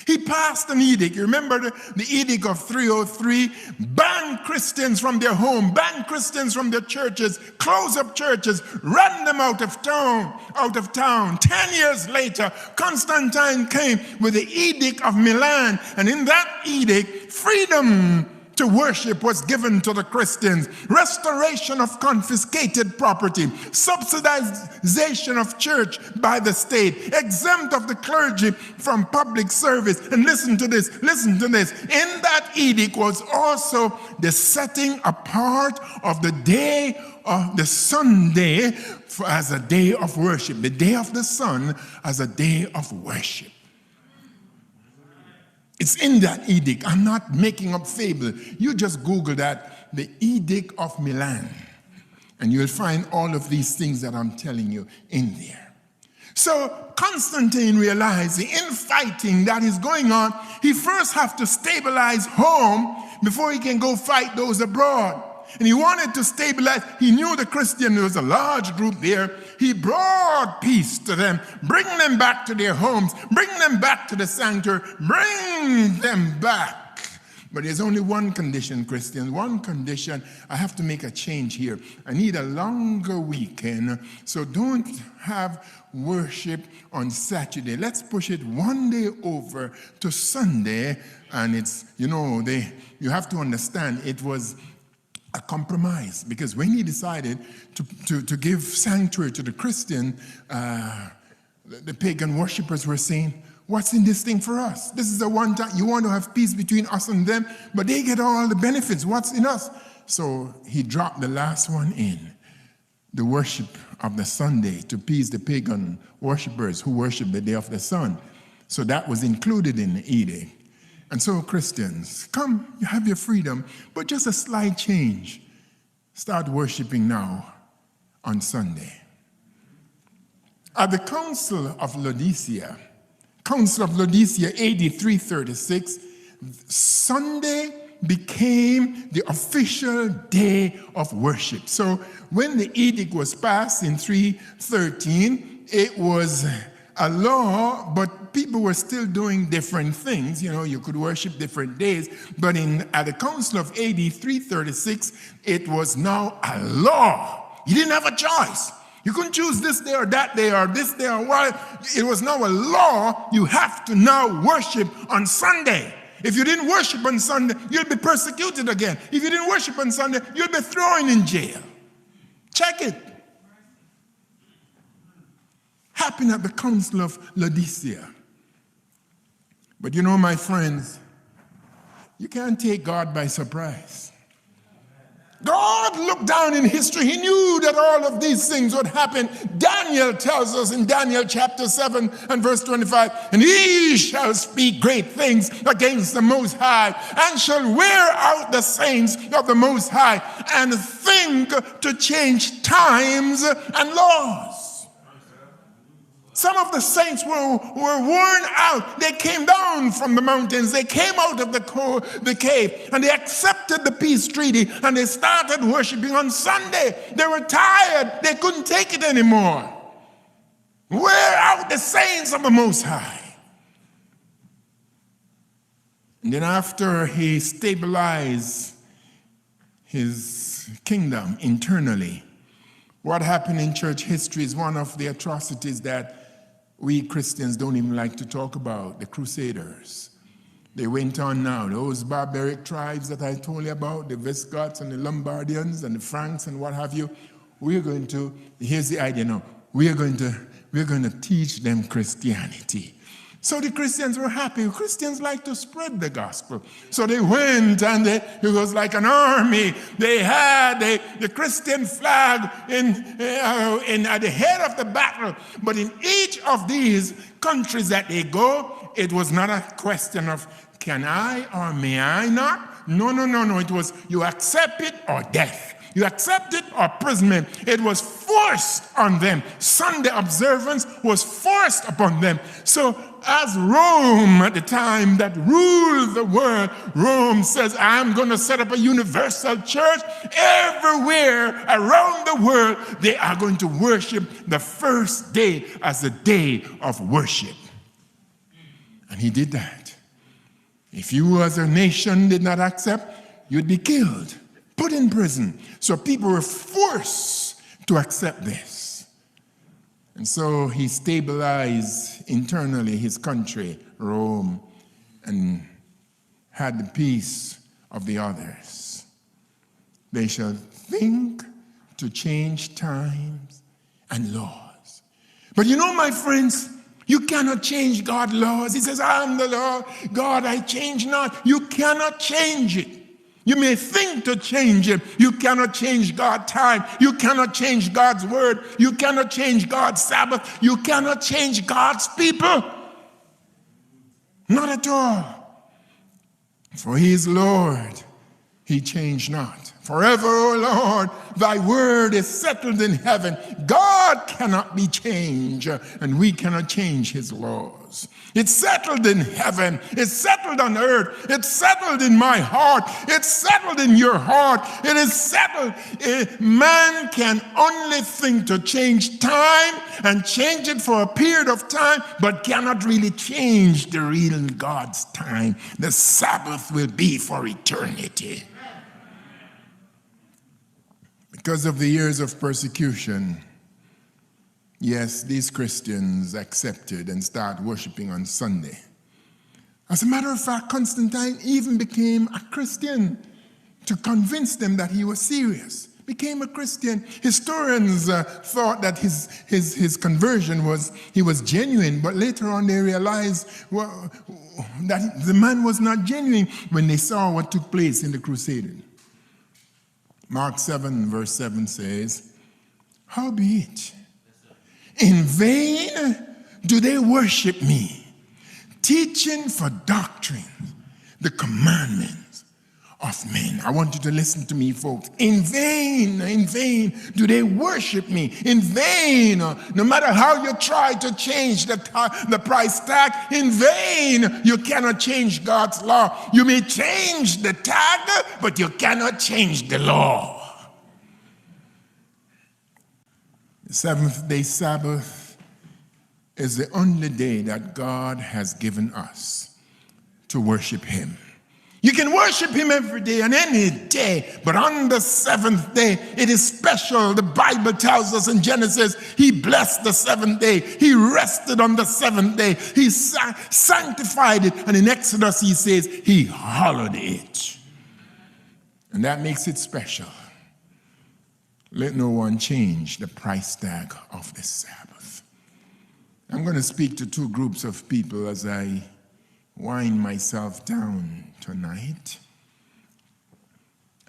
He passed an edict. You remember the edict of 303? Ban Christians from their home, ban Christians from their churches, close up churches, run them out of town. 10 years later, Constantine came with the Edict of Milan, and in that edict, freedom to worship was given to the Christians. Restoration of confiscated property, subsidization of church by the state, exempt of the clergy from public service. And listen to this. In that edict was also the setting apart of the day of the Sunday as a day of worship, the day of the sun as a day of worship. It's in that edict. I'm not making up fable. You just Google that, the Edict of Milan, and you'll find all of these things that I'm telling you in there. So Constantine realized the infighting that is going on, he first has to stabilize home before he can go fight those abroad. And he wanted to stabilize. He knew the Christian, there was a large group there. He brought peace to them, bring them back to their homes, bring them back to the sanctuary, bring them back. But there's only one condition, Christians, one condition. I have to make a change here. I need a longer weekend, so don't have worship on Saturday. Let's push it one day over to Sunday. And it's, you have to understand, it was a compromise, because when he decided to give sanctuary to the Christian, the pagan worshippers were saying, what's in this thing for us? This is the one time you want to have peace between us and them, but they get all the benefits. What's in us? So he dropped the last one in, the worship of the Sunday, to appease the pagan worshippers who worship the day of the sun. So that was included in the edict. And so Christians, come, you have your freedom, but just a slight change. Start worshiping now on Sunday. At the Council of Laodicea, AD 336, Sunday became the official day of worship. So when the edict was passed in 313, it was a law, but people were still doing different things. You could worship different days. But at the Council of AD 336, it was now a law. You didn't have a choice. You couldn't choose this day or that day or this day or what. It was now a law. You have to now worship on Sunday. If you didn't worship on Sunday, you'll be persecuted again. If you didn't worship on Sunday, you'll be thrown in jail. Check it. happened at the Council of Laodicea. But you know, my friends, you can't take God by surprise. God looked down in history. He knew that all of these things would happen. Daniel tells us in Daniel chapter 7 and verse 25, and he shall speak great things against the Most High, and shall wear out the saints of the Most High, and think to change times and laws. Some of the saints were worn out. They came down from the mountains. They came out of the cave, and they accepted the peace treaty, and they started worshiping on Sunday. They were tired. They couldn't take it anymore. Wear out the saints of the Most High. And then after he stabilized his kingdom internally, what happened in church history is one of the atrocities that we Christians don't even like to talk about, the Crusaders. They went on now, those barbaric tribes that I told you about, the Visigoths and the Lombardians and the Franks and what have you. Here's the idea now, we're going to teach them Christianity. So the Christians were happy. Christians like to spread the gospel. So they went, and it was like an army. They had the Christian flag at the head of the battle. But in each of these countries that they go, it was not a question of can I or may I not? No. It was you accept it or death. You accept it or imprisonment. It was forced on them. Sunday observance was forced upon them. So as Rome at the time that ruled the world, Rome says, I'm going to set up a universal church. Everywhere around the world, they are going to worship the first day as a day of worship. And he did that. If you as a nation did not accept, you'd be killed, put in prison. So people were forced to accept this. And so he stabilized internally his country, Rome, and had the peace of the others. They shall think to change times and laws. But you know, my friends, you cannot change God's laws. He says, I am the Lord God, I change not. You cannot change it. You may think to change it. You cannot change God's time. You cannot change God's word. You cannot change God's Sabbath. You cannot change God's people. Not at all. For he is Lord. He changed not. Forever, O Lord, thy word is settled in heaven. God cannot be changed, and we cannot change his laws. It's settled in heaven. It's settled on earth. It's settled in my heart. It's settled in your heart. It is settled. Man can only think to change time and change it for a period of time, but cannot really change the real God's time. The Sabbath will be for eternity. Because of the years of persecution, yes, these Christians accepted and started worshiping on Sunday. As a matter of fact, Constantine even became a Christian to convince them that he was serious. Became a Christian. Historians thought that his conversion was genuine, but later on they realized that the man was not genuine when they saw what took place in the Crusade. Mark 7 verse 7 says, howbeit, in vain do they worship me, teaching for doctrine the commandments of men. I want you to listen to me, folks. In vain do they worship me. In vain, no matter how you try to change the price tag, in vain you cannot change God's law. You may change the tag, but you cannot change the law. The seventh-day Sabbath is the only day that God has given us to worship him. You can worship him every day and any day, but on the seventh day, it is special. The Bible tells us in Genesis, he blessed the seventh day. He rested on the seventh day. He sanctified it. And in Exodus, he says, he hallowed it. And that makes it special. Let no one change the price tag of the Sabbath. I'm going to speak to two groups of people as I wind myself down tonight.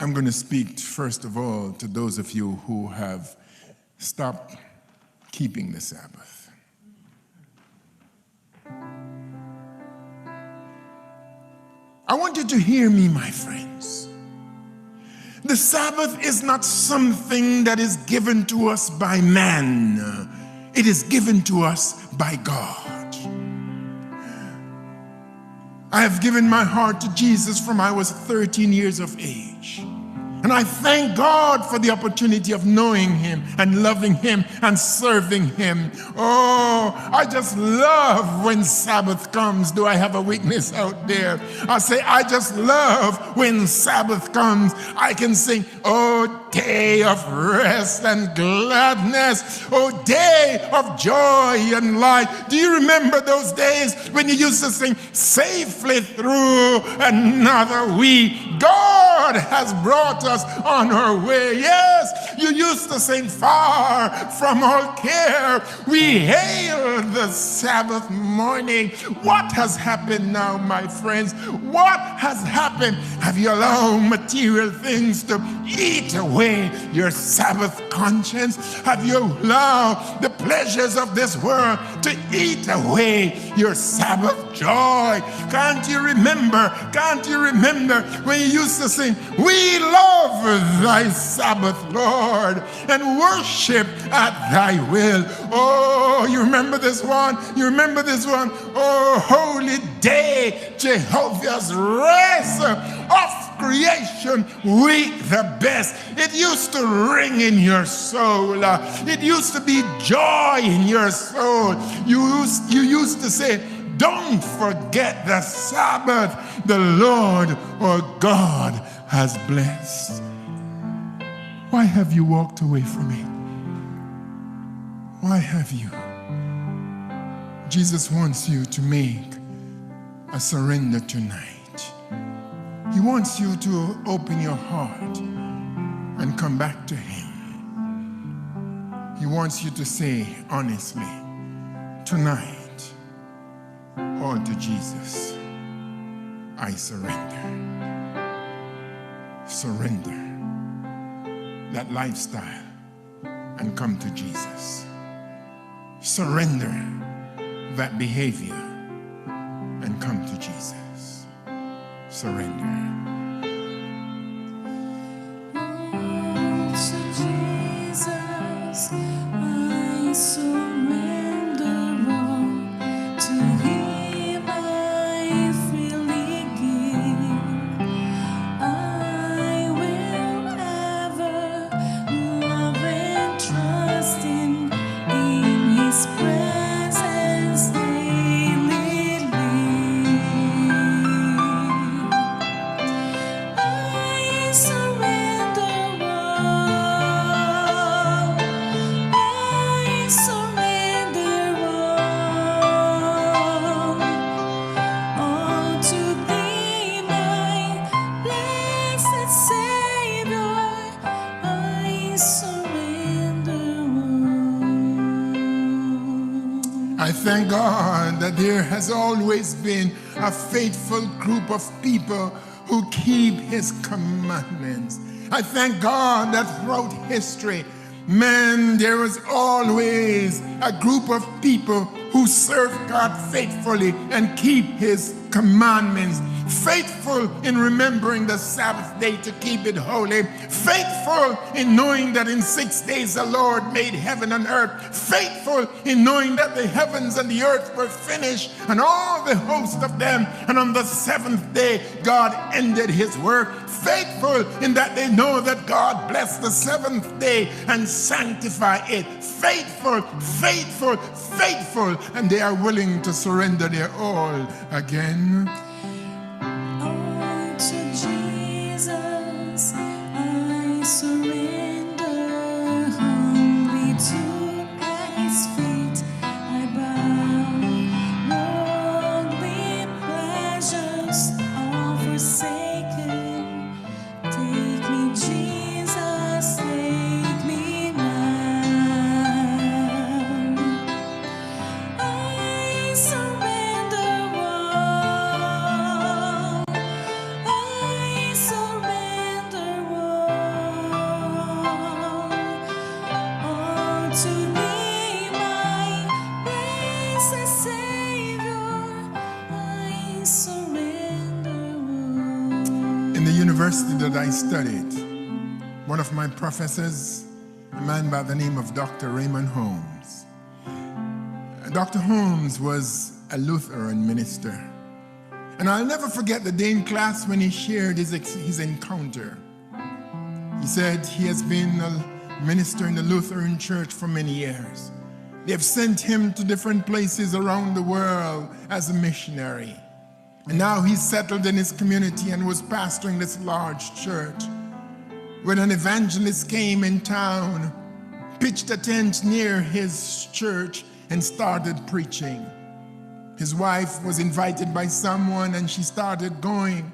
I'm going to speak, first of all, to those of you who have stopped keeping the Sabbath. I want you to hear me, my friends. The Sabbath is not something that is given to us by man. It is given to us by God. I have given my heart to Jesus from I was 13 years of age. And I thank God for the opportunity of knowing him and loving him and serving him. Oh, I just love when Sabbath comes. Do I have a witness out there? I say, I just love when Sabbath comes. I can sing, oh, day of rest and gladness, oh, day of joy and light. Do you remember those days when you used to sing, safely through another week? God has brought us on our way. Yes, you used to sing, far from all care, we hail the Sabbath morning. What has happened now, my friends? What has happened? Have you allowed material things to eat away your Sabbath conscience? Have you allowed the pleasures of this world to eat away your Sabbath joy? Can't you remember? Can't you remember when you used to sing, we love thy Sabbath, Lord, and worship at thy will? Oh, you remember this one? You remember this one? Oh, holy day, Jehovah's rest of creation, week the best. It used to ring in your soul. It used to be joy in your soul. You used to say, don't forget the Sabbath the Lord or God has blessed. Why have you walked away from it? Why have you? Jesus wants you to make a surrender tonight. He wants you to open your heart and come back to him. He wants you to say honestly, tonight, all to Jesus, I surrender. Surrender that lifestyle and come to Jesus. Surrender that behavior and come to Jesus. Surrender. To Jesus, I surrender all. To him I freely give. I will ever love and trust him in his presence daily live. I surrender all. I surrender all to thee, my blessed Savior. I surrender all. I thank God that there has always been a faithful group of people who keep his commandments. I thank God that throughout history, man, there was always a group of people who serve God faithfully and keep his commandments. Faithful in remembering the Sabbath day to keep it holy. Faithful in knowing that in 6 days the Lord made heaven and earth. Faithful in knowing that the heavens and the earth were finished and all the host of them. And on the seventh day, God ended his work. Faithful in that they know that God blessed the seventh day and sanctified it. Faithful, faithful, faithful. And they are willing to surrender their all again. All to Jesus, I surrender humbly to his feet. I bow, worldly pleasures all forsaken. Take me, Jesus, take me now. university that I studied, one of my professors, a man by the name of Dr. Raymond Holmes. Dr. Holmes was a Lutheran minister. And I'll never forget the day in class when he shared his encounter. He said he has been a minister in the Lutheran church for many years. They have sent him to different places around the world as a missionary. And now he's settled in his community and was pastoring this large church. When an evangelist came in town, pitched a tent near his church and started preaching. His wife was invited by someone and she started going.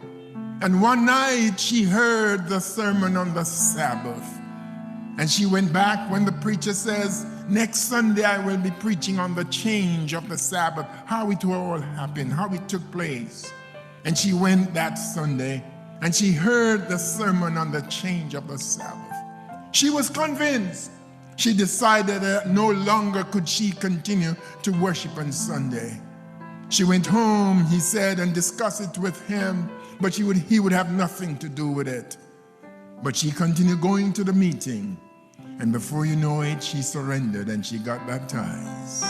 And one night she heard the sermon on the Sabbath. And she went back when the preacher says, next Sunday I will be preaching on the change of the Sabbath, how it all happened, how it took place. And she went that Sunday and she heard the sermon on the change of the Sabbath. She was convinced. She decided that no longer could she continue to worship on Sunday. She went home, he said, and discussed it with him, but he would have nothing to do with it. But she continued going to the meeting, and before you know it, she surrendered and she got baptized.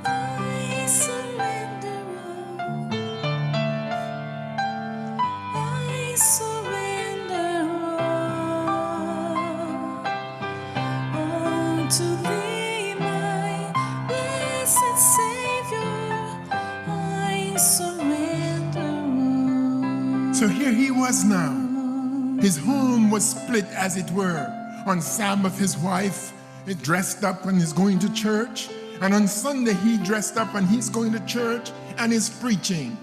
I surrender all. I surrender all to thee, my blessed Savior. I surrender all. So here he was now. His home was split, as it were. On Sabbath, his wife is dressed up and is going to church. And on Sunday, he dressed up and he's going to church and is preaching.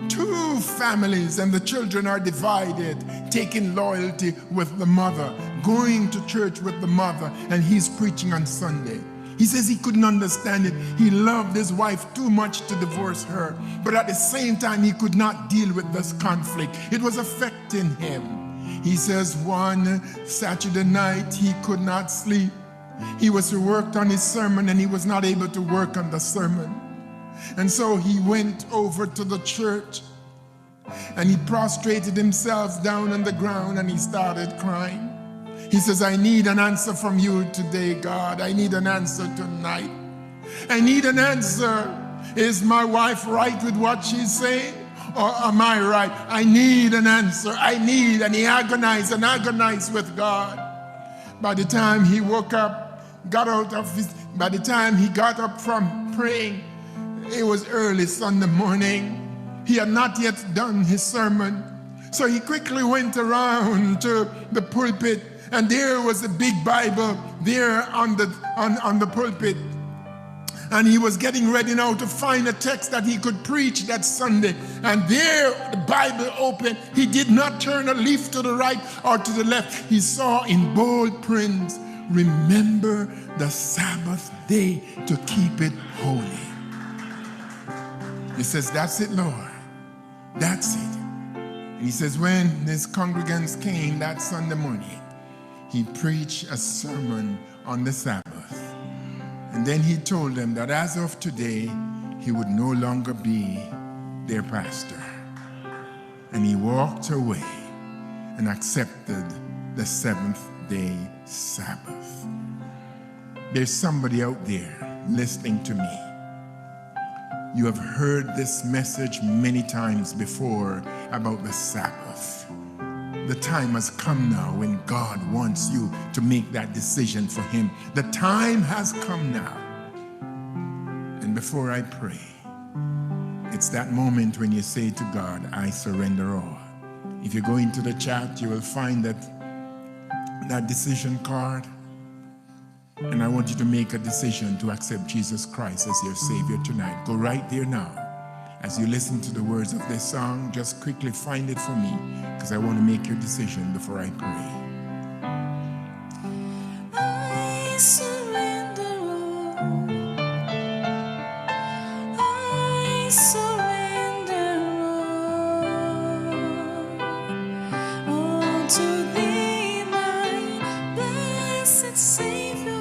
Two families, and the children are divided, taking loyalty with the mother, going to church with the mother, and he's preaching on Sunday. He says he couldn't understand it. He loved his wife too much to divorce her. But at the same time, he could not deal with this conflict. It was affecting him. He says one Saturday night he could not sleep. He was worked on his sermon and he was not able to work on the sermon. And so he went over to the church and he prostrated himself down on the ground and he started crying. He says, I need an answer from you today, God. I need an answer tonight. I need an answer. Is my wife right with what she's saying? Or am I right? I need an answer. I need, and he agonized with God. By the time he woke up, by the time he got up from praying, it was early Sunday morning. He had not yet done his sermon. So he quickly went around to the pulpit, and there was a big Bible there on the pulpit. And he was getting ready now to find a text that he could preach that Sunday. And there, the Bible opened. He did not turn a leaf to the right or to the left. He saw in bold print, remember the Sabbath day to keep it holy. He says, that's it, Lord. That's it. And he says, when his congregants came that Sunday morning, he preached a sermon on the Sabbath. And then he told them that as of today, he would no longer be their pastor. And he walked away and accepted the seventh-day Sabbath. There's somebody out there listening to me. You have heard this message many times before about the Sabbath. The time has come now when God wants you to make that decision for him. The time has come now. And before I pray, it's that moment when you say to God, I surrender all. If you go into the chat, you will find that decision card. And I want you to make a decision to accept Jesus Christ as your Savior tonight. Go right there now. As you listen to the words of this song, just quickly find it for me, because I want to make your decision before I pray. I surrender all. I surrender all to thee, my blessed Savior.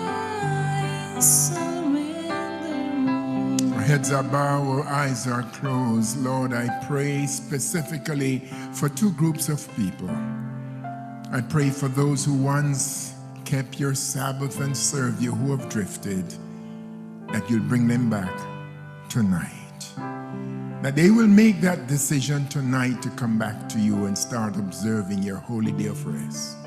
I surrender all. Our heads heads are bowed, our eyes are closed, Lord, I pray specifically for two groups of people. I pray for those who once kept your Sabbath and served you, who have drifted, that you'll bring them back tonight. That they will make that decision tonight to come back to you and start observing your holy day of rest.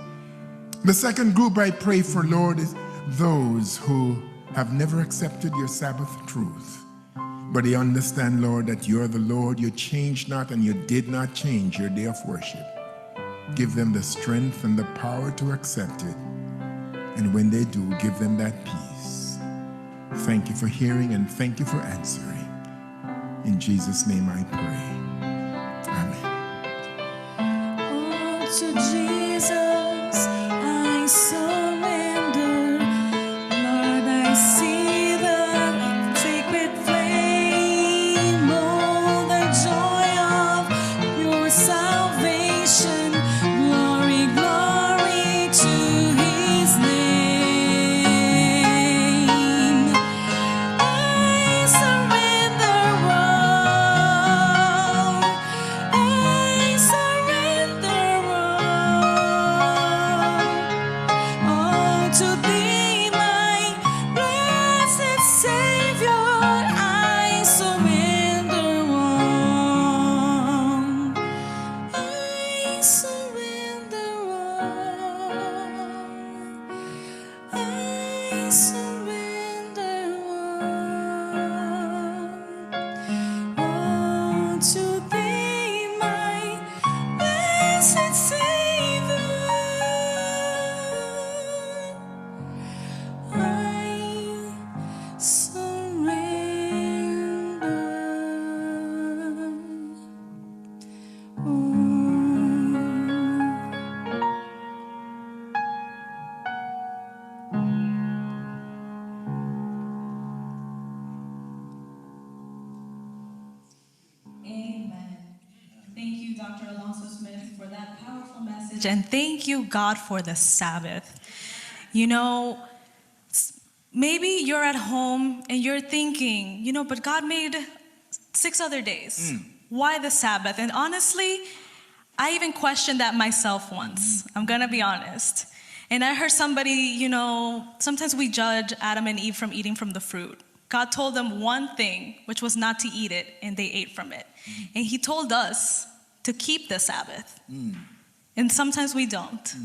The second group I pray for, Lord, is those who have never accepted your Sabbath truth, but they understand, Lord, that you're the Lord, you changed not, and you did not change your day of worship. Give them the strength and the power to accept it, and when they do, give them that peace. Thank you for hearing and thank you for answering. In Jesus' name I pray. Amen. Oh, to Jesus I surrender. Lord, I see the sacred flame. Oh, the joy of your salvation. Glory, glory to his name. I surrender all. I surrender all. Oh, to thee, my blessed Savior, I surrender all. I surrender all. I surrender all. Oh, to thee, my blessed Savior, I surrender. Amen. Thank you, Dr. Alonso Smith, for that powerful message. And thank you, God, for the Sabbath. You know, maybe you're at home and you're thinking, you know, but God made 6 other days. Why the Sabbath? And honestly, I even questioned that myself once. I'm going to be honest. And I heard somebody, you know, sometimes we judge Adam and Eve from eating from the fruit. God told them one thing, which was not to eat it, and they ate from it. And he told us to keep the Sabbath. And sometimes we don't,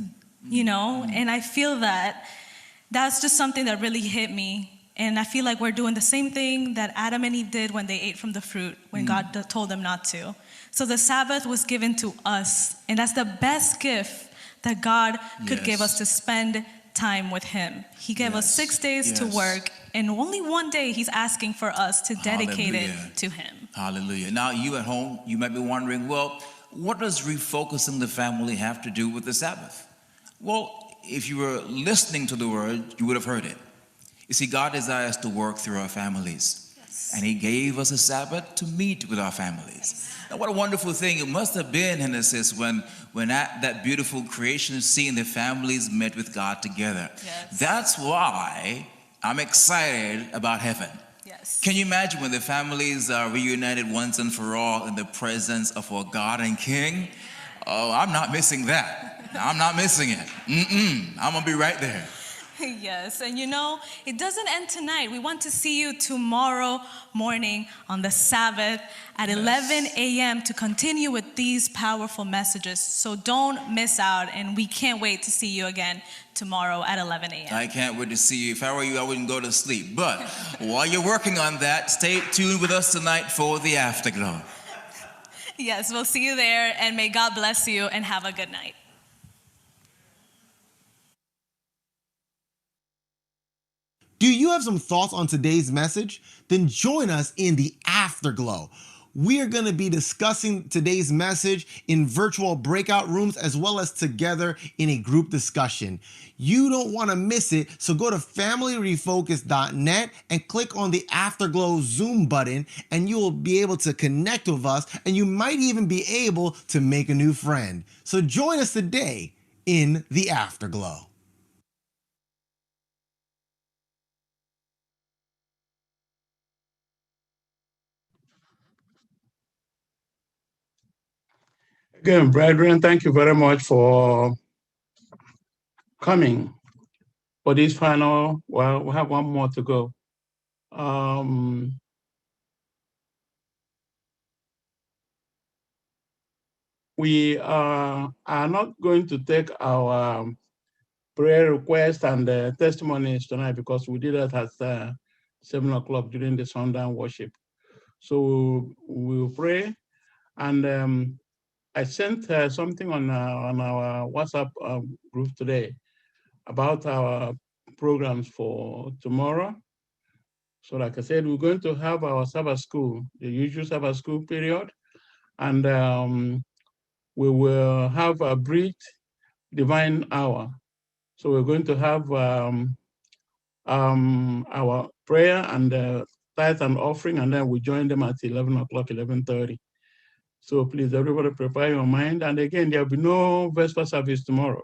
you know? And I feel that that's just something that really hit me. And I feel like we're doing the same thing that Adam and Eve did when they ate from the fruit, when God told them not to. So the Sabbath was given to us, and that's the best gift that God could give us, to spend time with him. He gave us 6 days to work, and only one day he's asking for us to dedicate it to him. Hallelujah. Now, you at home, you might be wondering, well, what does refocusing the family have to do with the Sabbath? Well, if you were listening to the word, you would have heard it. You see, God desires to work through our families. And he gave us a Sabbath to meet with our families. Now, what a wonderful thing it must have been, Genesis, when that beautiful creation scene, the families met with God together. That's why I'm excited about heaven. Can you imagine when the families are reunited once and for all in the presence of our God and King? Oh, I'm not missing that. I'm not missing it. I'm going to be right there. Yes, and you know, it doesn't end tonight. We want to see you tomorrow morning on the Sabbath at 11 a.m. to continue with these powerful messages. So don't miss out, and we can't wait to see you again tomorrow at 11 a.m. I can't wait to see you. If I were you, I wouldn't go to sleep. But while you're working on that, stay tuned with us tonight for the Afterglow. Yes, we'll see you there, and may God bless you, and have a good night. Do you have some thoughts on today's message? Then join us in the Afterglow. We are going to be discussing today's message in virtual breakout rooms as well as together in a group discussion. You don't want to miss it, so go to familyrefocus.net and click on the Afterglow Zoom button, and you will be able to connect with us, and you might even be able to make a new friend. So join us today in the Afterglow. Again, brethren, thank you very much for coming for this final. Well, we have one more to go. We are not going to take our prayer requests and testimonies tonight because we did that at 7 o'clock during the sundown worship. So we'll pray. And I sent something on our WhatsApp group today about our programs for tomorrow. So like I said, we're going to have our Sabbath school, the usual Sabbath school period. And we will have a brief divine hour. So we're going to have our prayer and tithe and offering, and then we join them at 11 o'clock, 11:30. So please, everybody prepare your mind. And again, there'll be no Vesper service tomorrow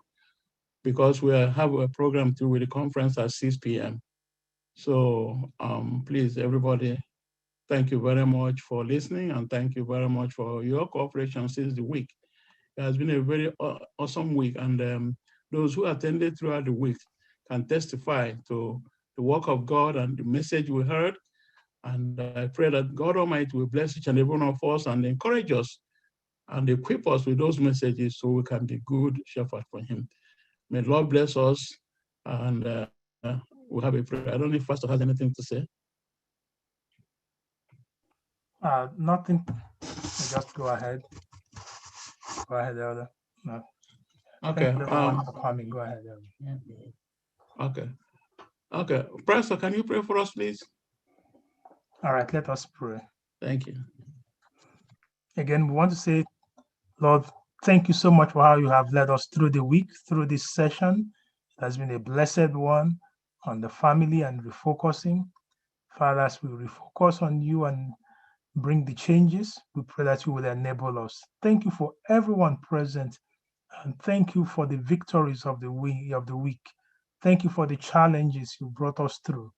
because we have a program through with the conference at 6 p.m. So please, everybody, thank you very much for listening, and thank you very much for your cooperation since the week. It has been a very awesome week, and those who attended throughout the week can testify to the work of God and the message we heard. And I pray that God Almighty will bless each and every one of us and encourage us and equip us with those messages so we can be good shepherds for Him. May the Lord bless us, and we'll have a prayer. I don't know if Pastor has anything to say. Nothing. Just go ahead. Go ahead, Elder. No. Okay. Thank you everyone for coming. Go ahead, Elder. Okay. Okay. Pastor, can you pray for us, please? All right, let us pray. Thank you. Again, we want to say, Lord, thank you so much for how you have led us through the week, through this session. It has been a blessed one on the family and refocusing. Father, as we refocus on you and bring the changes, we pray that you will enable us. Thank you for everyone present, and thank you for the victories of the week. Thank you for the challenges you brought us through.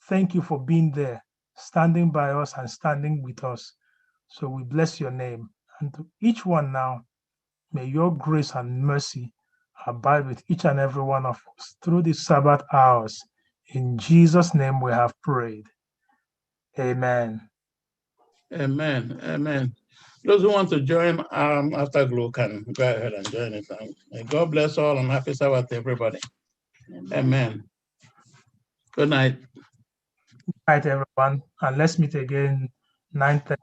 Thank you for being there, standing by us and standing with us. So we bless your name. And to each one now, may your grace and mercy abide with each and every one of us through these Sabbath hours. In Jesus' name we have prayed. Amen. Amen. Amen. Those who want to join Afterglow can go ahead and join it. May God bless all and happy Sabbath, everybody. Amen. Good night. Good night, everyone. And let's meet again 9:30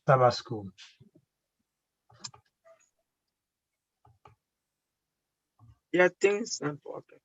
Sabbath school. Yeah, things important.